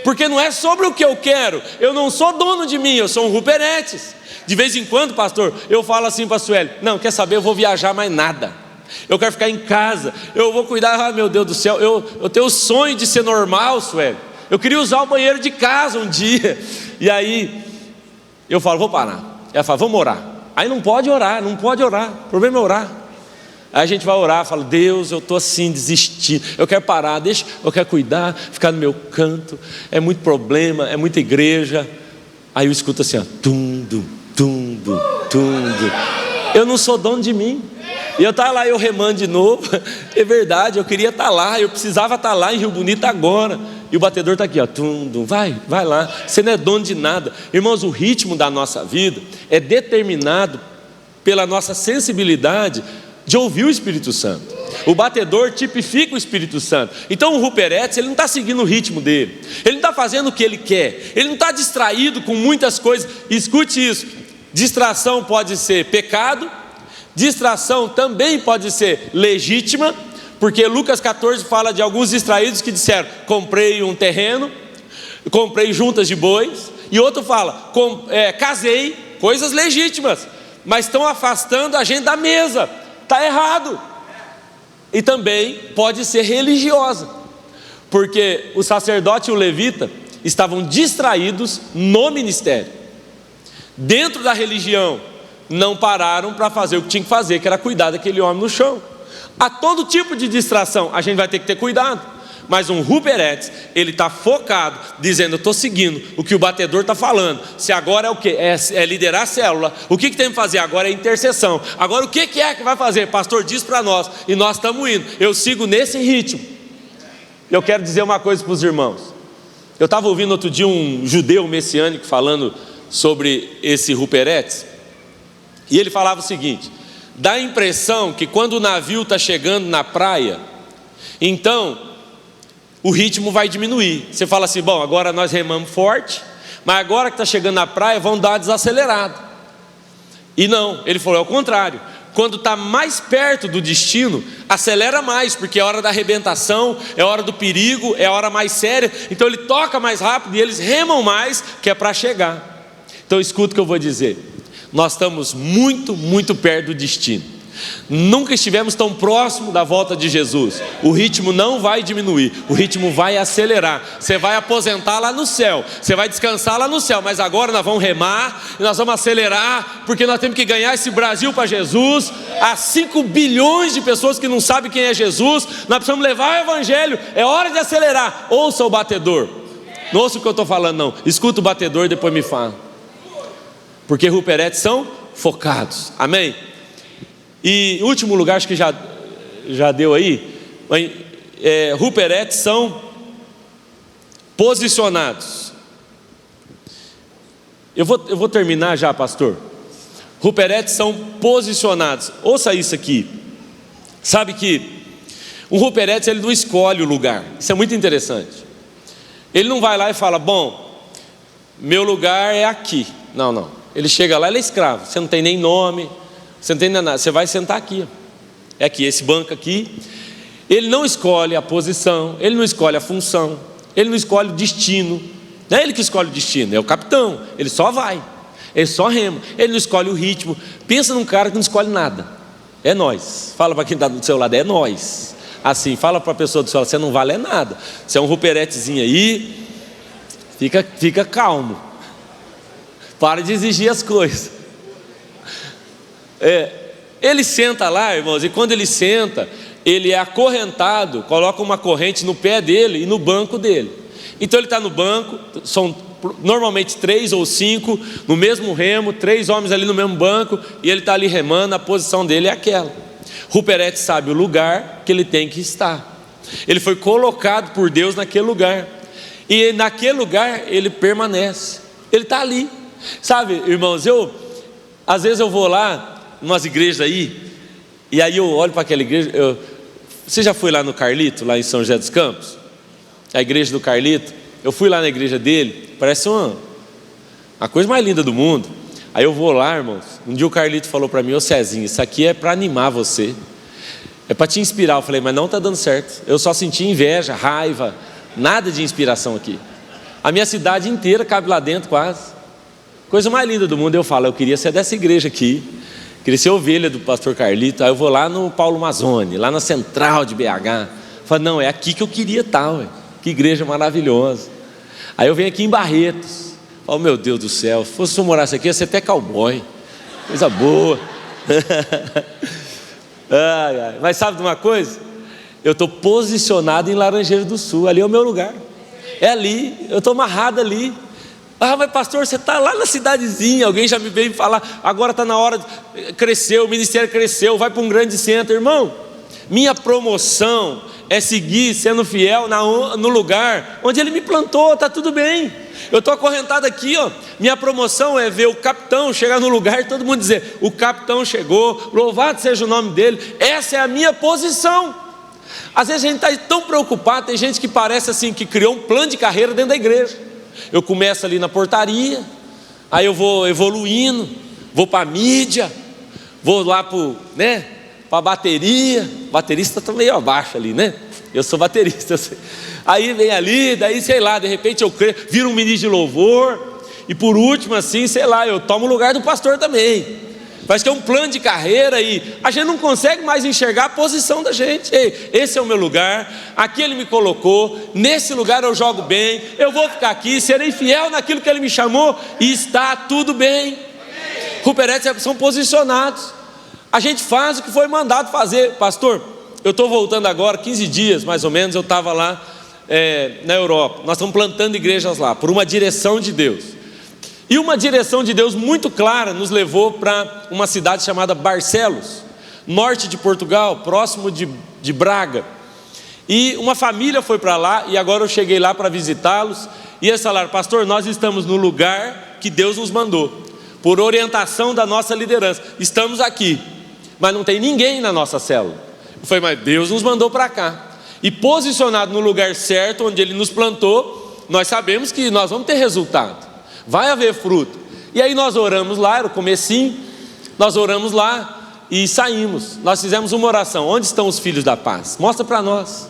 Speaker 1: Porque não é sobre o que eu quero, eu não sou dono de mim, eu sou um Ruperetes. De vez em quando, pastor, eu falo assim para a Sueli, não, quer saber, eu vou viajar mais nada, eu quero ficar em casa, eu vou cuidar. Meu Deus do céu, eu tenho o sonho de ser normal, Sueli. Eu queria usar o banheiro de casa um dia. E aí eu falo, vou parar. Ela fala, vamos orar. Aí não pode orar, o problema é orar. Aí a gente vai orar, fala, Deus, eu estou assim, desistindo, eu quero parar, eu quero cuidar, ficar no meu canto, é muito problema, é muita igreja. Aí eu escuto assim, ó, tum, dum, tum, dum, tum, dum. Eu não sou dono de mim, E eu estava lá, eu remando de novo. É verdade, eu queria estar lá, eu precisava estar lá em Rio Bonito agora. E o batedor está aqui, ó. Vai lá. Você não é dono de nada. Irmãos, o ritmo da nossa vida é determinado pela nossa sensibilidade de ouvir o Espírito Santo. O batedor tipifica o Espírito Santo. Então o Ruperetes, ele não está seguindo o ritmo dele. Ele não está fazendo o que ele quer. Ele não está distraído com muitas coisas. Escute isso. Distração pode ser pecado. Distração também pode ser legítima, porque Lucas 14 fala de alguns distraídos que disseram: comprei um terreno, comprei juntas de bois. E outro fala: casei, coisas legítimas, mas estão afastando a gente da mesa. Está errado. E também pode ser religiosa, porque o sacerdote e o levita estavam distraídos no ministério. Dentro da religião, não pararam para fazer o que tinha que fazer, que era cuidar daquele homem no chão. Há todo tipo de distração, a gente vai ter que ter cuidado. Mas um Ruperetes, ele está focado, dizendo: eu estou seguindo o que o batedor está falando. Se agora é o que? É liderar a célula. O que tem que fazer agora é intercessão. Agora o que é que vai fazer? Pastor diz para nós, e nós estamos indo. Eu sigo nesse ritmo. Eu quero dizer uma coisa para os irmãos. Eu estava ouvindo outro dia um judeu messiânico falando sobre esse Ruperetes. E ele falava o seguinte: dá a impressão que quando o navio está chegando na praia, então o ritmo vai diminuir. Você fala assim: bom, agora nós remamos forte, mas agora que está chegando na praia, vão dar uma desacelerada. E não, ele falou, é o contrário. Quando está mais perto do destino, acelera mais, porque é hora da arrebentação, é hora do perigo, é a hora mais séria. Então ele toca mais rápido e eles remam mais, que é para chegar. Então escuta o que eu vou dizer. Nós estamos muito, muito perto do destino. Nunca estivemos tão próximo da volta de Jesus. O ritmo não vai diminuir, o ritmo vai acelerar. Você vai aposentar lá no céu, você vai descansar lá no céu. Mas agora nós vamos remar, nós vamos acelerar, porque nós temos que ganhar esse Brasil para Jesus. Há 5 bilhões de pessoas que não sabem quem é Jesus. Nós precisamos levar o evangelho, é hora de acelerar. Ouça o batedor. Não ouça o que eu estou falando não, escuta o batedor e depois me fala. Porque Ruperetes são focados, amém? E último lugar, acho que já deu aí, Ruperetes são posicionados. Eu vou terminar já, pastor. Ruperetes são posicionados. Ouça isso aqui. Sabe que o Ruperetes, ele não escolhe o lugar. Isso é muito interessante. Ele não vai lá e fala: bom, meu lugar é aqui. Não. Ele chega lá, ele é escravo. Você não tem nem nome, você não tem nada. Você vai sentar aqui. É aqui, esse banco aqui. Ele não escolhe a posição, ele não escolhe a função, ele não escolhe o destino. Não é ele que escolhe o destino, é o capitão. Ele só vai, ele só rema. Ele não escolhe o ritmo. Pensa num cara que não escolhe nada. É nós. Fala para quem está do seu lado: é nós. Assim, fala para a pessoa do seu lado: você não vale nada. Você é um Ruperetezinho aí. Fica calmo. Para de exigir as coisas. Ele senta lá, irmãos, e quando ele senta, ele é acorrentado, coloca uma corrente no pé dele e no banco dele. Então ele está no banco, são normalmente 3 ou 5 no mesmo remo, 3 homens ali no mesmo banco, e ele está ali remando, a posição dele é aquela. Ruperetes sabe o lugar que ele tem que estar. Ele foi colocado por Deus naquele lugar, e naquele lugar ele permanece. Ele está ali. Sabe, irmãos, às vezes eu vou lá, umas igrejas aí, e aí eu olho para aquela igreja. Você já foi lá no Carlito, lá em São José dos Campos? A igreja do Carlito. Eu fui lá na igreja dele, parece uma coisa mais linda do mundo. Aí eu vou lá, irmãos. Um dia o Carlito falou para mim: ô Cezinho, isso aqui é para animar você, é para te inspirar. Eu falei: mas não está dando certo. Eu só senti inveja, raiva, nada de inspiração aqui. A minha cidade inteira cabe lá dentro quase. Coisa mais linda do mundo. Eu falo: eu queria ser dessa igreja aqui, queria ser ovelha do pastor Carlito. Aí eu vou lá no Paulo Mazzoni, lá na central de BH. Eu falo: não, é aqui que eu queria estar, ué. Que igreja maravilhosa. Aí eu venho aqui em Barretos. Oh, meu Deus do céu, se fosse eu morasse aqui, ia ser até cowboy. Coisa boa. Mas sabe de uma coisa? Eu estou posicionado em Laranjeiras do Sul. Ali é o meu lugar. É ali, eu estou amarrado ali. Ah, mas pastor, você está lá na cidadezinha, alguém já me veio falar, agora está na hora, cresceu, o ministério cresceu, vai para um grande centro. Irmão, minha promoção é seguir sendo fiel no lugar onde Ele me plantou, está tudo bem. Eu estou acorrentado aqui, ó. Minha promoção é ver o capitão chegar no lugar e todo mundo dizer: o capitão chegou, louvado seja o nome dele. Essa é a minha posição. Às vezes a gente está tão preocupado, tem gente que parece assim, que criou um plano de carreira dentro da igreja. Eu começo ali na portaria, aí eu vou evoluindo, vou para a mídia, vou lá para a bateria. Baterista está meio abaixo ali, né? Eu sou baterista. Aí vem ali, daí sei lá, de repente eu viro um ministro de louvor. E por último assim, sei lá, eu tomo o lugar do pastor também. Parece que é um plano de carreira e a gente não consegue mais enxergar a posição da gente. Ei, esse é o meu lugar, aqui Ele me colocou, nesse lugar eu jogo bem, eu vou ficar aqui, serei fiel naquilo que Ele me chamou e está tudo bem. Ruperetes são posicionados. A gente faz o que foi mandado fazer. Pastor, eu estou voltando agora, 15 dias mais ou menos, eu estava lá na Europa. Nós estamos plantando igrejas lá, por uma direção de Deus. E uma direção de Deus muito clara nos levou para uma cidade chamada Barcelos, norte de Portugal, próximo de Braga. E uma família foi para lá, e agora eu cheguei lá para visitá-los. E eles falaram: pastor, nós estamos no lugar que Deus nos mandou, por orientação da nossa liderança. Estamos aqui, mas não tem ninguém na nossa célula. Eu falei: mas Deus nos mandou para cá. E posicionado no lugar certo, onde Ele nos plantou, nós sabemos que nós vamos ter resultado, vai haver fruto. E aí nós oramos lá, era o comecinho, nós oramos lá e saímos. Nós fizemos uma oração: onde estão os filhos da paz? Mostra para nós,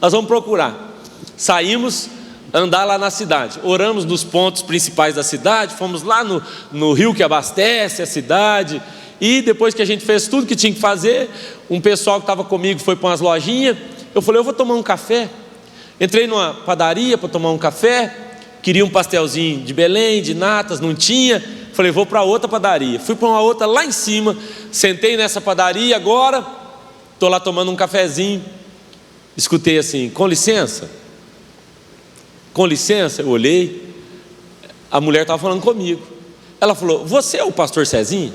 Speaker 1: nós vamos procurar. Saímos, andar lá na cidade, oramos nos pontos principais da cidade, fomos lá no rio que abastece a cidade. E depois que a gente fez tudo que tinha que fazer, um pessoal que estava comigo foi para umas lojinhas. Eu falei: eu vou tomar um café. Entrei numa padaria para tomar um café. Queria um pastelzinho de Belém, de natas, não tinha. Falei: vou para outra padaria. Fui para uma outra lá em cima, sentei nessa padaria agora, estou lá tomando um cafezinho. Escutei assim: com licença? Com licença? Eu olhei, a mulher estava falando comigo. Ela falou: você é o pastor Cezinho?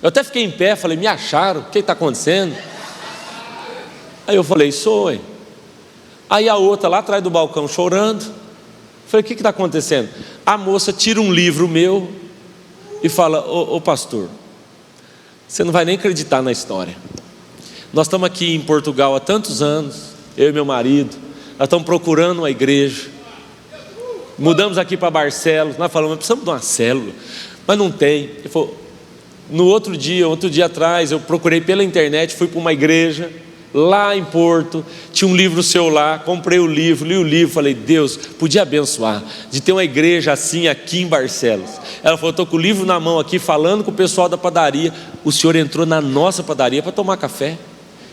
Speaker 1: Eu até fiquei em pé, falei: me acharam, o que está acontecendo? Aí eu falei: sou, hein? Aí a outra lá atrás do balcão chorando. Falei: o que está acontecendo? A moça tira um livro meu e fala: ô pastor, você não vai nem acreditar na história. Nós estamos aqui em Portugal há tantos anos, eu e meu marido, nós estamos procurando uma igreja. Mudamos aqui para Barcelos, nós falamos: precisamos de uma célula, mas não tem. Ele falou: no outro dia atrás, eu procurei pela internet, fui para uma igreja lá em Porto, tinha um livro seu lá, comprei o livro, li o livro, falei: Deus, podia abençoar, de ter uma igreja assim aqui em Barcelos. Ela falou: estou com o livro na mão aqui, falando com o pessoal da padaria, o senhor entrou na nossa padaria para tomar café.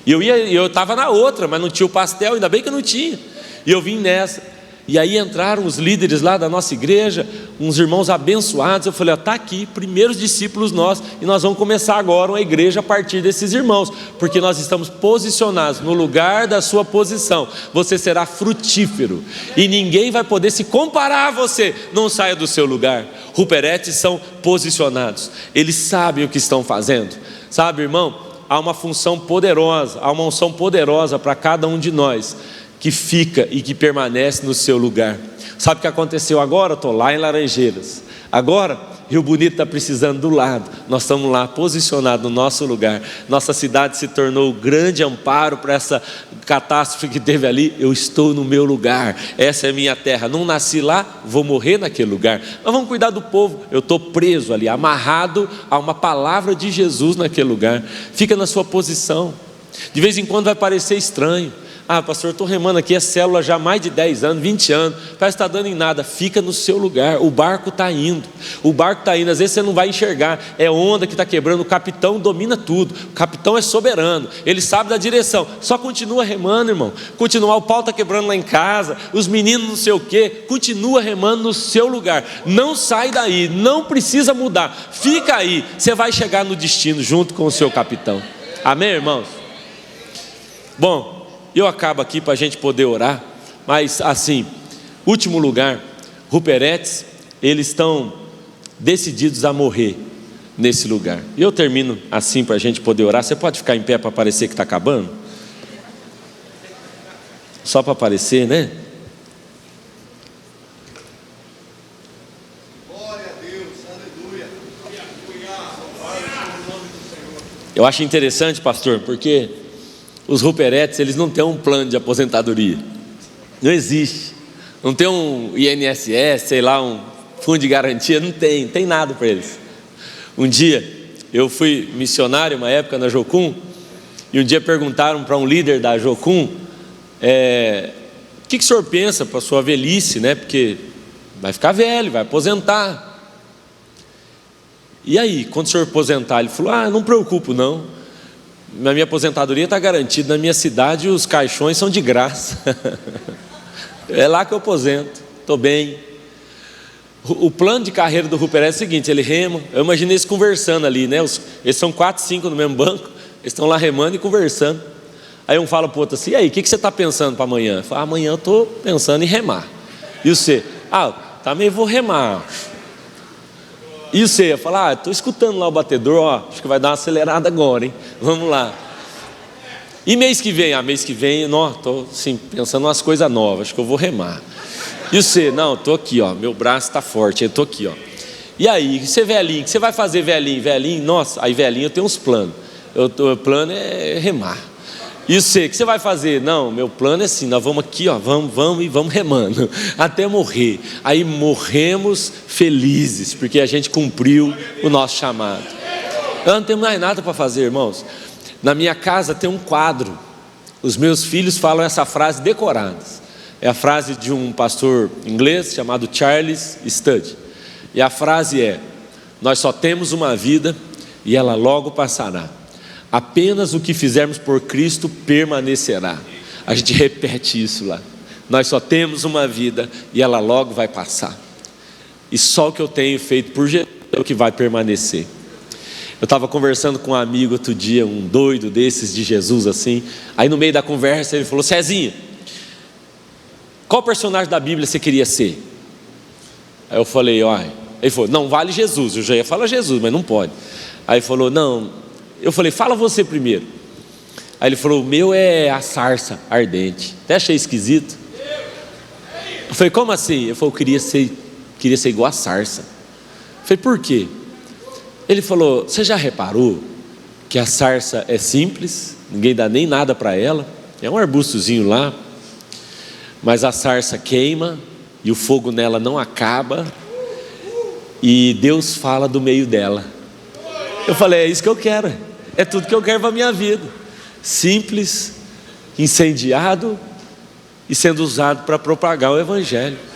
Speaker 1: E eu estava na outra, mas não tinha o pastel, ainda bem que não tinha, e eu vim nessa. E aí entraram os líderes lá da nossa igreja, uns irmãos abençoados. Eu falei: está aqui, primeiros discípulos nossos, e nós vamos começar agora uma igreja a partir desses irmãos, porque nós estamos posicionados no lugar da sua posição. Você será frutífero, e ninguém vai poder se comparar a você. Não saia do seu lugar. Ruperetes são posicionados, eles sabem o que estão fazendo. Sabe, irmão, há uma função poderosa, há uma unção poderosa para cada um de nós, que fica e que permanece no seu lugar. Sabe o que aconteceu agora? Estou lá em Laranjeiras. Agora, Rio Bonito está precisando do lado. Nós estamos lá posicionados no nosso lugar. Nossa cidade se tornou o grande amparo para essa catástrofe que teve ali. Eu estou no meu lugar. Essa é a minha terra. Não nasci lá, vou morrer naquele lugar. Mas vamos cuidar do povo. Eu estou preso ali, amarrado a uma palavra de Jesus naquele lugar. Fica na sua posição. De vez em quando vai parecer estranho. Ah, pastor, estou remando aqui a célula já há mais de 10 anos, 20 anos, parece que está dando em nada. Fica no seu lugar, o barco está indo, às vezes você não vai enxergar, é onda que está quebrando, o capitão domina tudo, o capitão é soberano, ele sabe da direção, só continua remando, irmão, o pau está quebrando lá em casa, os meninos não sei o que, continua remando no seu lugar, não sai daí, não precisa mudar, fica aí, você vai chegar no destino junto com o seu capitão. Amém, irmãos? Bom, eu acabo aqui para a gente poder orar, mas assim, último lugar, Ruperetes eles estão decididos a morrer nesse lugar. E eu termino assim para a gente poder orar. Você pode ficar em pé para parecer que está acabando? Só para aparecer, né?
Speaker 2: Glória a Deus, aleluia.
Speaker 1: Eu acho interessante, pastor, porque os Ruperetes, eles não têm um plano de aposentadoria. Não existe. Não tem um INSS, sei lá, um fundo de garantia, não tem nada para eles. Um dia, eu fui missionário, uma época na Jocum, e um dia perguntaram para um líder da Jocum, o que o senhor pensa para a sua velhice, né? Porque vai ficar velho, vai aposentar. E aí, quando o senhor aposentar? Ele falou, não preocupo não, na minha aposentadoria está garantida, na minha cidade os caixões são de graça, é lá que eu aposento, estou bem. O plano de carreira do Rupert é o seguinte, ele rema, eu imaginei eles conversando ali, né? Eles são 4, 5 no mesmo banco, eles estão lá remando e conversando. Aí um fala para o outro assim, e aí, o que você está pensando para amanhã? Eu falo, amanhã eu estou pensando em remar. E você? Também vou remar. E você? Eu falo, estou escutando lá o batedor, acho que vai dar uma acelerada agora, hein? Vamos lá. E mês que vem? Mês que vem, estou assim, pensando em umas coisas novas, acho que eu vou remar. E você? Não, estou aqui, meu braço está forte, eu estou aqui, E aí, você velhinho, o que você vai fazer velhinho? Velhinho, nossa, aí velhinho eu tenho uns planos. O plano é remar. E você, o que você vai fazer? Não, meu plano é assim, nós vamos aqui, vamos e vamos remando, até morrer. Aí morremos felizes, porque a gente cumpriu o nosso chamado. Eu não tenho mais nada para fazer, irmãos. Na minha casa tem um quadro, os meus filhos falam essa frase decoradas. É a frase de um pastor inglês chamado Charles Studd. E a frase é: nós só temos uma vida e ela logo passará. Apenas o que fizermos por Cristo permanecerá. A gente repete isso lá. Nós só temos uma vida e ela logo vai passar. E só o que eu tenho feito por Jesus é o que vai permanecer. Eu estava conversando com um amigo outro dia, um doido desses de Jesus assim. Aí no meio da conversa ele falou: Cezinha, qual personagem da Bíblia você queria ser? Aí eu falei, ele falou, não vale Jesus. Eu já ia falar Jesus, mas não pode. Aí ele falou, não. Eu falei, fala você primeiro. Aí ele falou, o meu é a sarça ardente. Até achei esquisito. Eu falei, como assim? Ele falou, eu queria ser igual a sarça. Eu falei, por quê? Ele falou, você já reparou que a sarça é simples, ninguém dá nem nada para ela, é um arbustozinho lá, mas a sarça queima e o fogo nela não acaba, e Deus fala do meio dela. Eu falei, é isso que eu quero, é tudo que eu quero para a minha vida, simples, incendiado e sendo usado para propagar o Evangelho.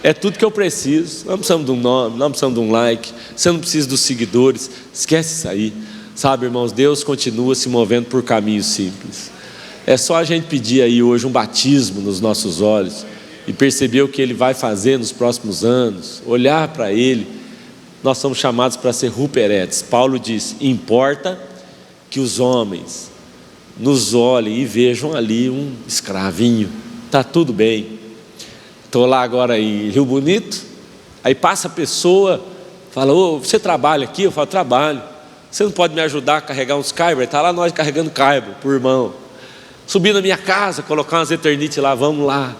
Speaker 1: É tudo que eu preciso. Não precisamos de um nome, não precisamos de um like, você não precisa dos seguidores, esquece isso aí, sabe, irmãos? Deus continua se movendo por caminhos simples. É só a gente pedir aí hoje um batismo nos nossos olhos e perceber o que Ele vai fazer nos próximos anos, olhar para Ele. Nós somos chamados para ser ruperetes. Paulo diz, importa que os homens nos olhem e vejam ali um escravinho, está tudo bem. Estou lá agora em Rio Bonito, aí passa a pessoa, fala, você trabalha aqui? Eu falo, trabalho. Você não pode me ajudar a carregar uns caibros? Está lá nós carregando caibro por irmão. Subir na minha casa, colocar umas eternites lá, vamos lá.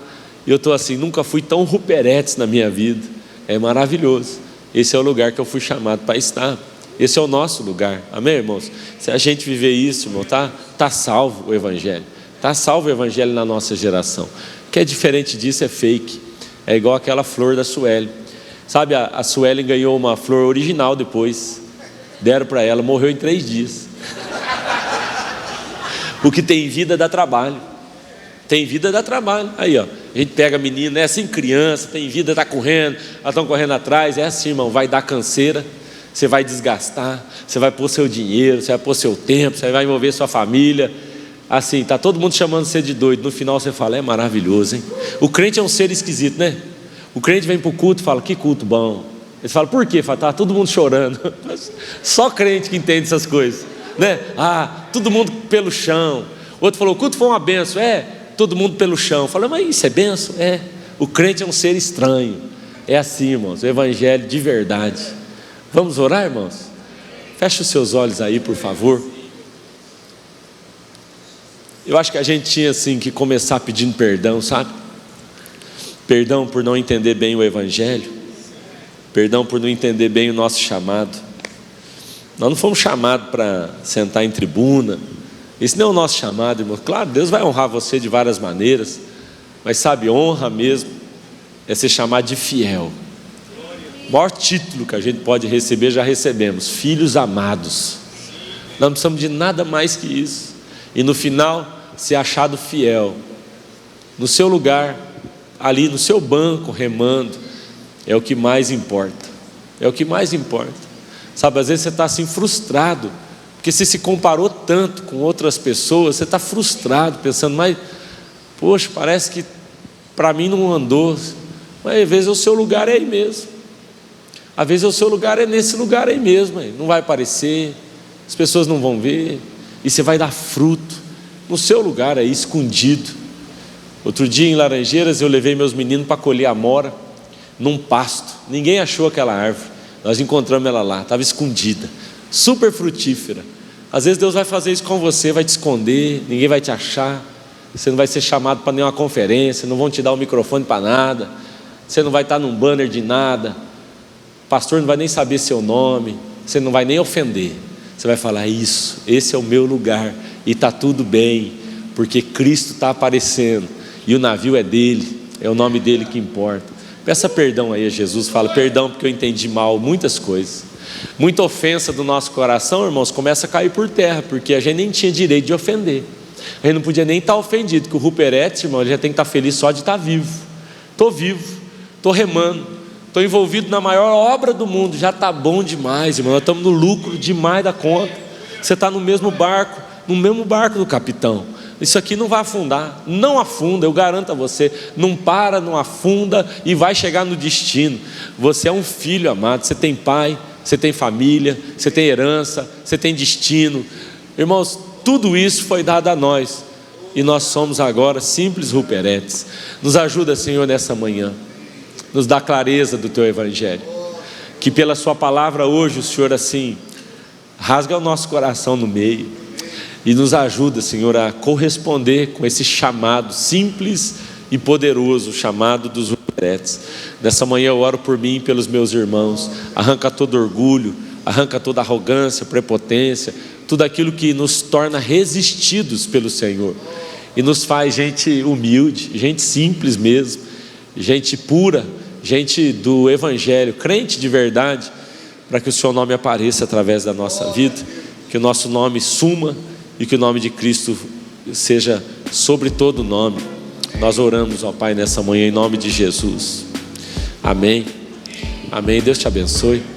Speaker 1: E eu estou assim, nunca fui tão ruperetes na minha vida. É maravilhoso. Esse é o lugar que eu fui chamado para estar. Esse é o nosso lugar, amém, irmãos? Se a gente viver isso, irmão, tá salvo o Evangelho. Está salvo o Evangelho na nossa geração. O que é diferente disso é fake. É igual aquela flor da Suelen. Sabe, a Suelen ganhou uma flor original depois. Deram para ela, morreu em 3 dias. O que tem vida dá trabalho. Tem vida dá trabalho. Aí, a gente pega a menina, é assim, criança, tem vida, está correndo, elas estão correndo atrás. É assim, irmão, vai dar canseira. Você vai desgastar, você vai pôr seu dinheiro, você vai pôr seu tempo, você vai envolver sua família. Assim, está todo mundo chamando você de doido. No final você fala, é maravilhoso, hein? O crente é um ser esquisito, né? O crente vem para o culto e fala, que culto bom. Ele fala, por quê? Fala, tá todo mundo chorando. Só crente que entende essas coisas, né? Todo mundo pelo chão. Outro falou, o culto foi uma benção. Todo mundo pelo chão. Fala, mas isso é benção? O crente é um ser estranho. É assim, irmãos, o evangelho de verdade. Vamos orar, irmãos? Feche os seus olhos aí, por favor. Eu acho que a gente tinha assim que começar pedindo perdão, sabe? Perdão por não entender bem o evangelho. Perdão por não entender bem o nosso chamado. Nós não fomos chamados para sentar em tribuna. Esse não é o nosso chamado, irmão. Claro, Deus vai honrar você de várias maneiras, mas sabe, honra mesmo é ser chamado de fiel. O maior título que a gente pode receber, já recebemos: filhos amados. Nós não precisamos de nada mais que isso. E no final, ser achado fiel, no seu lugar, ali no seu banco, remando, é o que mais importa. É o que mais importa. Sabe, às vezes você está assim frustrado, porque você se comparou tanto com outras pessoas, você está frustrado, pensando, mas, poxa, parece que para mim não andou. Mas às vezes o seu lugar é aí mesmo. Às vezes o seu lugar é nesse lugar aí mesmo. Não vai aparecer, as pessoas não vão ver, e você vai dar fruto no seu lugar aí, escondido. Outro dia em Laranjeiras eu levei meus meninos para colher amora num pasto. Ninguém achou aquela árvore. Nós encontramos ela lá, estava escondida, super frutífera. Às vezes Deus vai fazer isso com você, vai te esconder, ninguém vai te achar. Você não vai ser chamado para nenhuma conferência, não vão te dar um microfone para nada. Você não vai estar num banner de nada. O pastor não vai nem saber seu nome. Você não vai nem ofender. Você vai falar, isso, esse é o meu lugar, e está tudo bem, porque Cristo está aparecendo, e o navio é dele, é o nome dele que importa. Peça perdão aí a Jesus, fala, perdão porque eu entendi mal muitas coisas. Muita ofensa do nosso coração, irmãos, começa a cair por terra, porque a gente nem tinha direito de ofender. A gente não podia nem estar ofendido, que o Rupert, irmão, ele já tem que estar feliz só de estar vivo. Estou vivo, estou remando, estou envolvido na maior obra do mundo, já está bom demais, irmão. Nós estamos no lucro demais da conta. Você está no mesmo barco do capitão. Isso aqui não vai afundar, não afunda, eu garanto a você. Não para, não afunda e vai chegar no destino. Você é um filho amado, você tem pai, você tem família, você tem herança, você tem destino. Irmãos, tudo isso foi dado a nós, e nós somos agora simples ruperetes. Nos ajuda, Senhor, nessa manhã, nos dá clareza do Teu Evangelho, que pela Sua palavra hoje o Senhor assim rasga o nosso coração no meio, e nos ajuda, Senhor, a corresponder com esse chamado simples e poderoso, chamado dos ruperetes. Nessa manhã eu oro por mim e pelos meus irmãos. Arranca todo orgulho, arranca toda arrogância, prepotência, tudo aquilo que nos torna resistidos pelo Senhor, e nos faz gente humilde, gente simples mesmo, gente pura, gente do Evangelho, crente de verdade, para que o Seu nome apareça através da nossa vida, que o nosso nome suma e que o nome de Cristo seja sobre todo nome. Nós oramos, ó Pai, nessa manhã em nome de Jesus. Amém. Amém. Deus te abençoe.